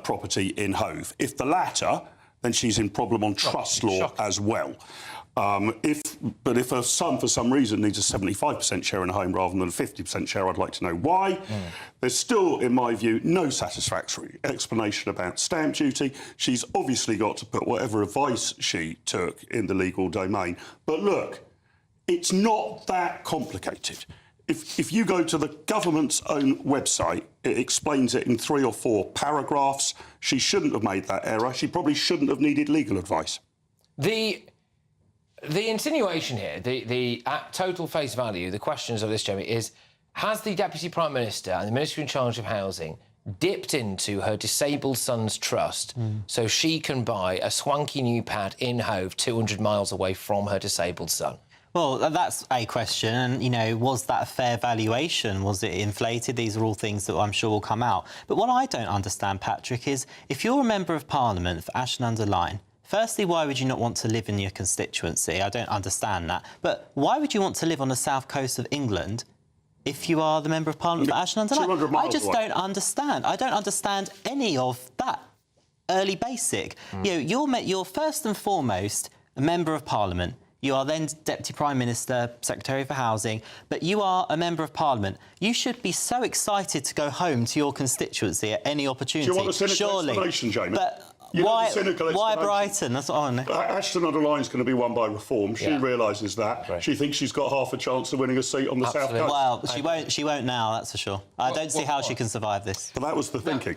property in Hove? If the latter, then she's in problem on trust law as well. But if her son, for some reason, needs a 75% share in a home rather than a 50% share, I'd like to know why. There's still, in my view, no satisfactory explanation about stamp duty. She's obviously got to put whatever advice she took in the legal domain. But look, it's not that complicated. If you go to the government's own website, it explains it in 3 or 4 paragraphs. She shouldn't have made that error. She probably shouldn't have needed legal advice. The insinuation here, the at total face value, the questions of this, Jamie, is has the Deputy Prime Minister and the Minister in charge of Housing dipped into her disabled son's trust so she can buy a swanky new pad in Hove 200 miles away from her disabled son? Well, that's a question. And, you know, was that a fair valuation? Was it inflated? These are all things that I'm sure will come out. But what I don't understand, Patrick, is if you're a Member of Parliament for Ashton-under-Lyne, firstly, why would you not want to live in your constituency? I don't understand that. But why would you want to live on the south coast of England if you are the Member of Parliament for Ashton-under-Lyne? I just don't understand. I don't understand any of that early basic. You know, you're first and foremost a Member of Parliament. You are then Deputy Prime Minister, Secretary for Housing, but you are a Member of Parliament. You should be so excited to go home to your constituency at any opportunity. Do you want the cynical explanation, Jamie? But why Brighton? That's what I want to know. Ashton-under-Lyne is going to be won by Reform. She realises that. Right. She thinks she's got half a chance of winning a seat on the South Coast. Well, she won't now, that's for sure. I don't see how she can survive this. But that was the thinking.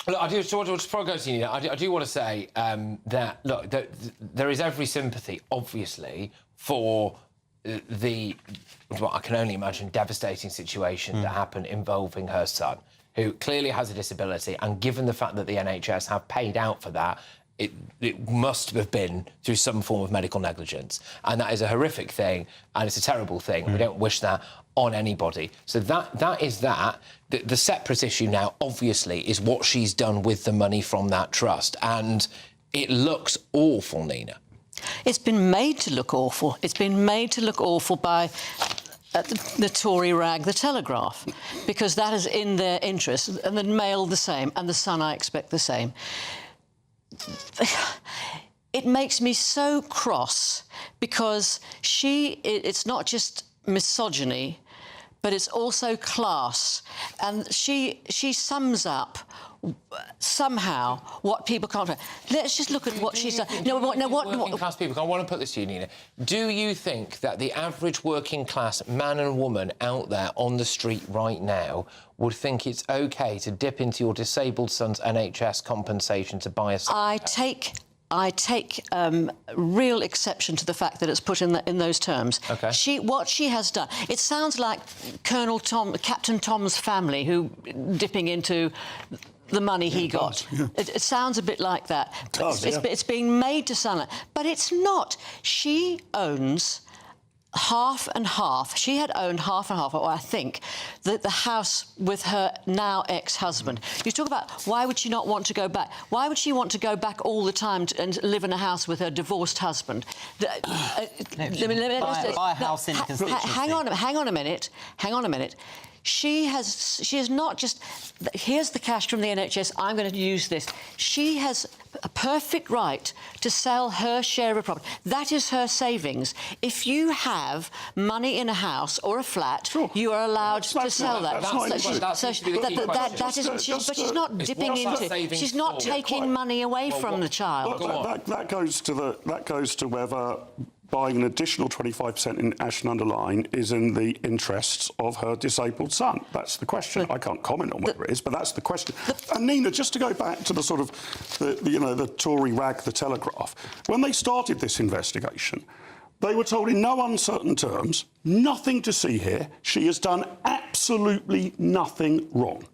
Look, I do, before I go to you, I do want to say that, look, there is every sympathy, obviously, for the, what I can only imagine, devastating situation that happened involving her son, who clearly has a disability, and given the fact that the NHS have paid out for that, it must have been through some form of medical negligence. And that is a horrific thing, and it's a terrible thing. We don't wish that on anybody. So that is that. The separate issue now, obviously, is what she's done with the money from that trust. And it looks awful, Nina. It's been made to look awful. It's been made to look awful by the Tory rag, The Telegraph, because that is in their interest. And the Mail the same, and the Sun, I expect, the same. it makes me so cross because it's not just misogyny, but it's also class. And she sums up somehow what people can't. Let's just look at what she's done. Working class people, I want to put this to you, Nina. Do you think that the average working class man and woman out there on the street right now would think it's OK to dip into your disabled son's NHS compensation to buy a... I take real exception to the fact that it's put in those terms. OK. What she has done, it sounds like Captain Tom's family who dipping into the money he got. It sounds a bit like that. It's being made to sound like... But it's not. She owns half and half. She had owned half and half, or I think, the house with her now ex-husband. You talk about why would she not want to go back? Why would she want to go back all the time and live in a house with her divorced husband? Buy a house in a constituency. Hang on a minute. She has not just... Here's the cash from the NHS, I'm going to use this. She has a perfect right to sell her share of property. That is her savings. If you have money in a house or a flat, you are allowed to sell that. But she's not dipping into... She's not taking money away from the child. That goes to whether buying an additional 25% in Ashton-under-Lyne is in the interests of her disabled son. That's the question. I can't comment on whether it is, but that's the question. And Nina, just to go back to the sort of, the Tory rag, the Telegraph, when they started this investigation, they were told in no uncertain terms, nothing to see here. She has done absolutely nothing wrong.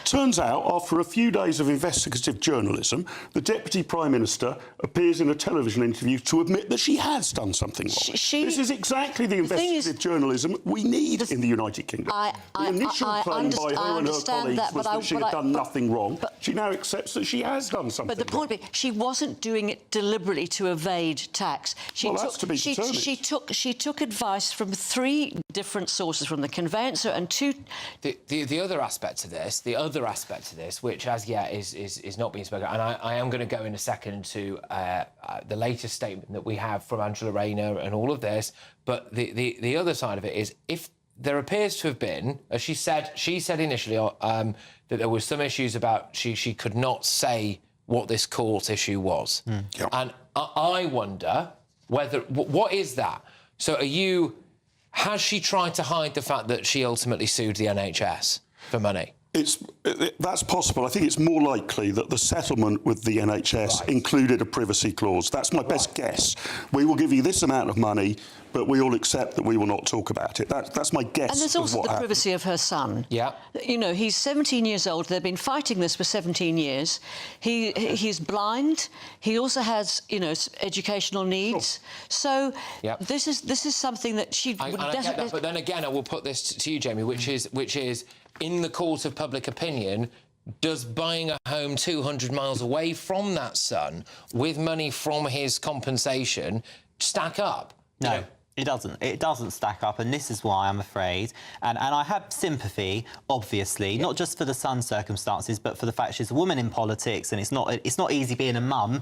Turns out, after a few days of investigative journalism, the Deputy Prime Minister appears in a television interview to admit that she has done something wrong. This is exactly the investigative journalism we need in the United Kingdom. The initial claim by her and her colleagues was that she had done nothing wrong. She now accepts that she has done something wrong. But the point being, she wasn't doing it deliberately to evade tax. That's to be determined. She took advice from 3 different sources, from the conveyancer and 2... The other aspect to this, which as yet is not being spoken, and I am going to go in a second to the latest statement that we have from Angela Rayner and all of this, but the other side of it is, if there appears to have been, as she said initially, that there were some issues about she could not say what this court issue was. And I wonder what is that? So has she tried to hide the fact that she ultimately sued the NHS for money? That's possible. I think it's more likely that the settlement with the NHS included a privacy clause. That's my best guess. We will give you this amount of money, but we all accept that we will not talk about it. That's my guess. And there's also the privacy of her son. Yeah. You know, he's 17 years old. They've been fighting this for 17 years. He's blind. He also has, educational needs. So this is something that she would definitely... But then again, I will put this to you, Jamie, which is in the court of public opinion, does buying a home 200 miles away from that son with money from his compensation stack up? No. It doesn't. It doesn't stack up, and this is why I'm afraid. And I have sympathy, obviously, not just for the son's circumstances, but for the fact she's a woman in politics, and it's not easy being a mum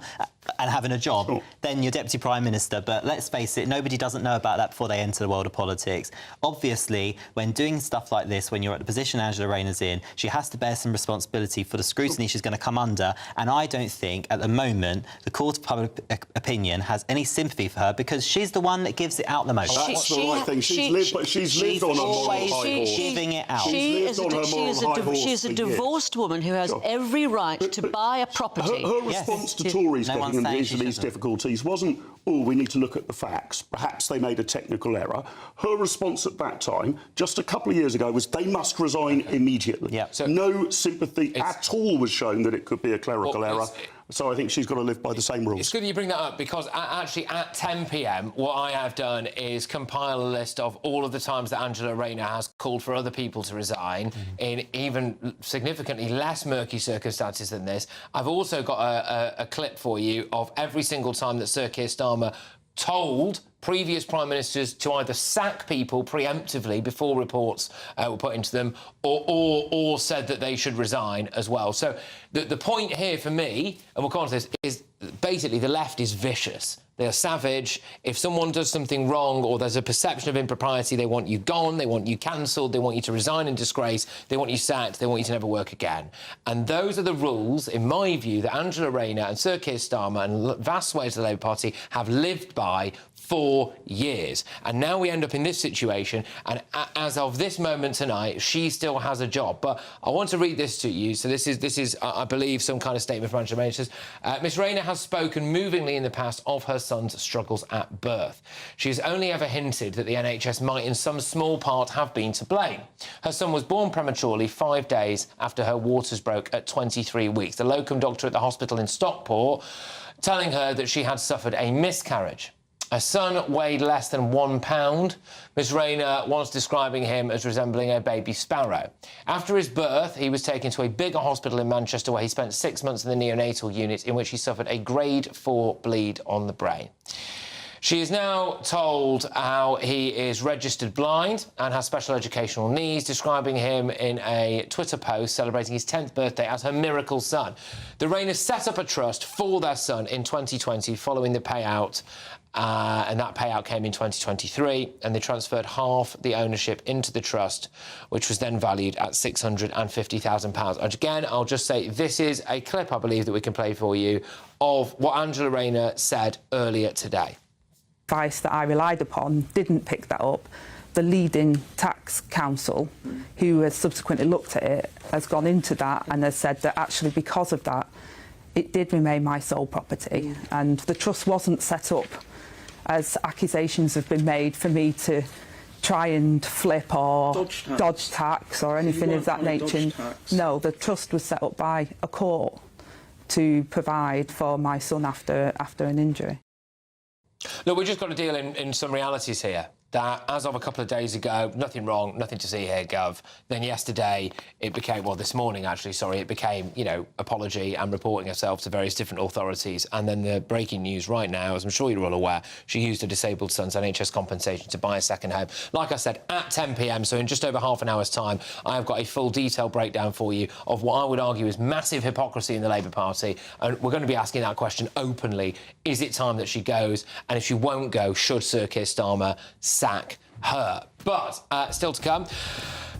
and having a job. Then you're Deputy Prime Minister. But let's face it, nobody doesn't know about that before they enter the world of politics. Obviously, when doing stuff like this, when you're at the position Angela Rayner's in, she has to bear some responsibility for the scrutiny she's going to come under. And I don't think, at the moment, the Court of Public Opinion has any sympathy for her, because she's the one that gives it out the most. That's the right thing. She's lived on her moral high horse. Giving it out. She is a divorced woman who has every right to buy a property. Her response to Tories getting into these difficulties wasn't, we need to look at the facts. Perhaps they made a technical error. Her response at that time, just a couple of years ago, was they must resign immediately. So no sympathy at all was shown that it could be a clerical error. So I think she's got to live by the same rules. It's good that you bring that up, because actually at 10 p.m, what I have done is compile a list of all of the times that Angela Rayner has called for other people to resign in even significantly less murky circumstances than this. I've also got a clip for you of every single time that Sir Keir Starmer told previous prime ministers to either sack people preemptively before reports were put into them, or said that they should resign as well. So the point here for me, and we'll come on to this, is basically the left is vicious. They are savage. If someone does something wrong or there's a perception of impropriety, they want you gone, they want you cancelled, they want you to resign in disgrace, they want you sacked, they want you to never work again. And those are the rules, in my view, that Angela Rayner and Sir Keir Starmer and vast swathes of the Labour Party have lived by for years. And now we end up in this situation, and as of this moment tonight, she still has a job. But I want to read this to you. So this is I believe, some kind of statement from Angela Rayner. It says, Miss Rayner has spoken movingly in the past of her son's struggles at birth. She has only ever hinted that the NHS might in some small part have been to blame. Her son was born prematurely 5 days after her waters broke at 23 weeks. The locum doctor at the hospital in Stockport telling her that she had suffered a miscarriage. Her son weighed less than £1. Miss Rayner once describing him as resembling a baby sparrow. After his birth, he was taken to a bigger hospital in Manchester where he spent 6 months in the neonatal unit, in which he suffered a grade 4 bleed on the brain. She is now told how he is registered blind and has special educational needs, describing him in a Twitter post celebrating his 10th birthday as her miracle son. The Rayners set up a trust for their son in 2020 following the payout, and that payout came in 2023, and they transferred half the ownership into the trust, which was then valued at £650,000. And again, I'll just say this is a clip, I believe, that we can play for you of what Angela Rayner said earlier today. Advice that I relied upon didn't pick that up. The leading tax council, who has subsequently looked at it, has gone into that and has said that actually because of that, it did remain my sole property. And the trust wasn't set up, as accusations have been made, for me to try and flip or dodge tax or anything of that nature. No, the trust was set up by a court to provide for my son after an injury. Look, we've just got to deal in some realities here. That as of a couple of days ago, nothing wrong, nothing to see here, Gov. Then yesterday, it became, well, this morning, actually, sorry, it became, you know, apology and reporting herself to various different authorities. And then the breaking news right now, as I'm sure you're all aware, she used her disabled son's NHS compensation to buy a second home. Like I said, at 10 p.m, so in just over half an hour's time, I have got a full detailed breakdown for you of what I would argue is massive hypocrisy in the Labour Party. And we're going to be asking that question openly. Is it time that she goes? And if she won't go, should Sir Keir Starmer sack her? But still to come,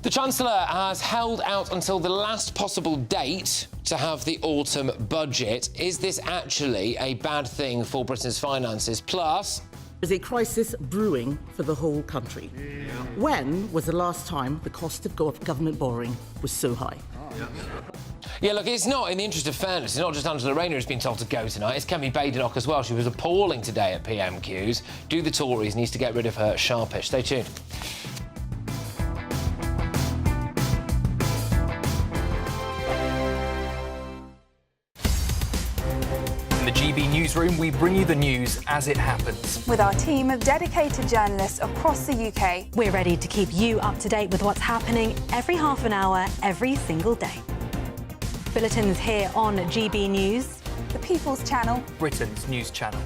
the Chancellor has held out until the last possible date to have the autumn budget. Is this actually a bad thing for Britain's finances? Plus, there's a crisis brewing for the whole country. Yeah. When was the last time the cost of government borrowing was so high? Yeah, look, it's not, in the interest of fairness, it's not just Angela Rayner who's been told to go tonight, it's Kemi Badenoch as well. She was appalling today at PMQs. Do the Tories needs to get rid of her sharpish. Stay tuned. In the GB newsroom, we bring you the news as it happens. With our team of dedicated journalists across the UK, we're ready to keep you up to date with what's happening every half an hour, every single day. Bulletins here on GB News, the People's Channel, Britain's news channel.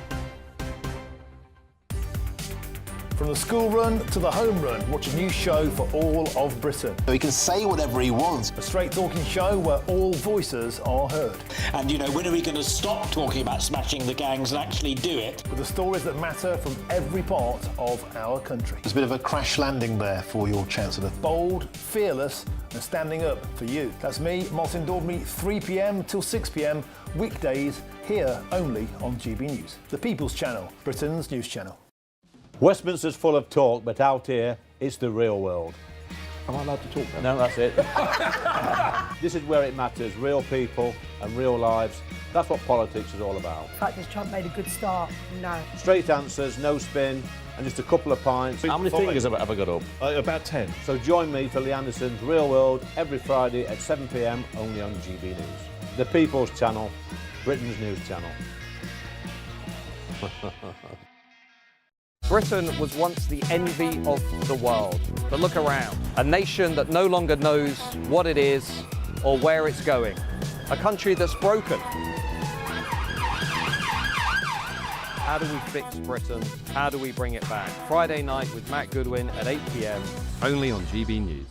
From the school run to the home run, watch a new show for all of Britain. So he can say whatever he wants. A straight-talking show where all voices are heard. And, you know, when are we going to stop talking about smashing the gangs and actually do it? With the stories that matter from every part of our country. There's a bit of a crash landing there for your Chancellor. Bold, fearless and standing up for you. That's me, Martin Daubney, 3 p.m. till 6 p.m, weekdays, here only on GB News. The People's Channel, Britain's news channel. Westminster's full of talk, but out here, it's the real world. Am I allowed to talk then? No, that's it. This is where it matters, real people and real lives. That's what politics is all about. In fact, has Trump made a good start? No. Straight answers, no spin, and just a couple of pints. How many fingers have I got up? About 10. So join me for Lee Anderson's Real World every Friday at 7 p.m, only on GB News. The People's Channel, Britain's news channel. Britain was once the envy of the world. But look around. A nation that no longer knows what it is or where it's going. A country that's broken. How do we fix Britain? How do we bring it back? Friday night with Matt Goodwin at 8 p.m, only on GB News.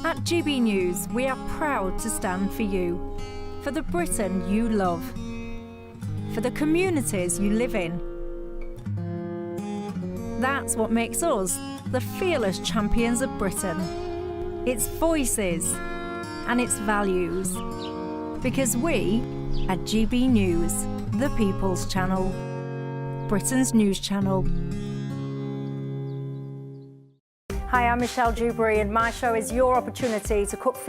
At GB News, we are proud to stand for you. For the Britain you love. For the communities you live in. That's what makes us the fearless champions of Britain. Its voices and its values. Because we, at GB News, the People's Channel, Britain's news channel. Hi, I'm Michelle Dewberry, and my show is your opportunity to cut through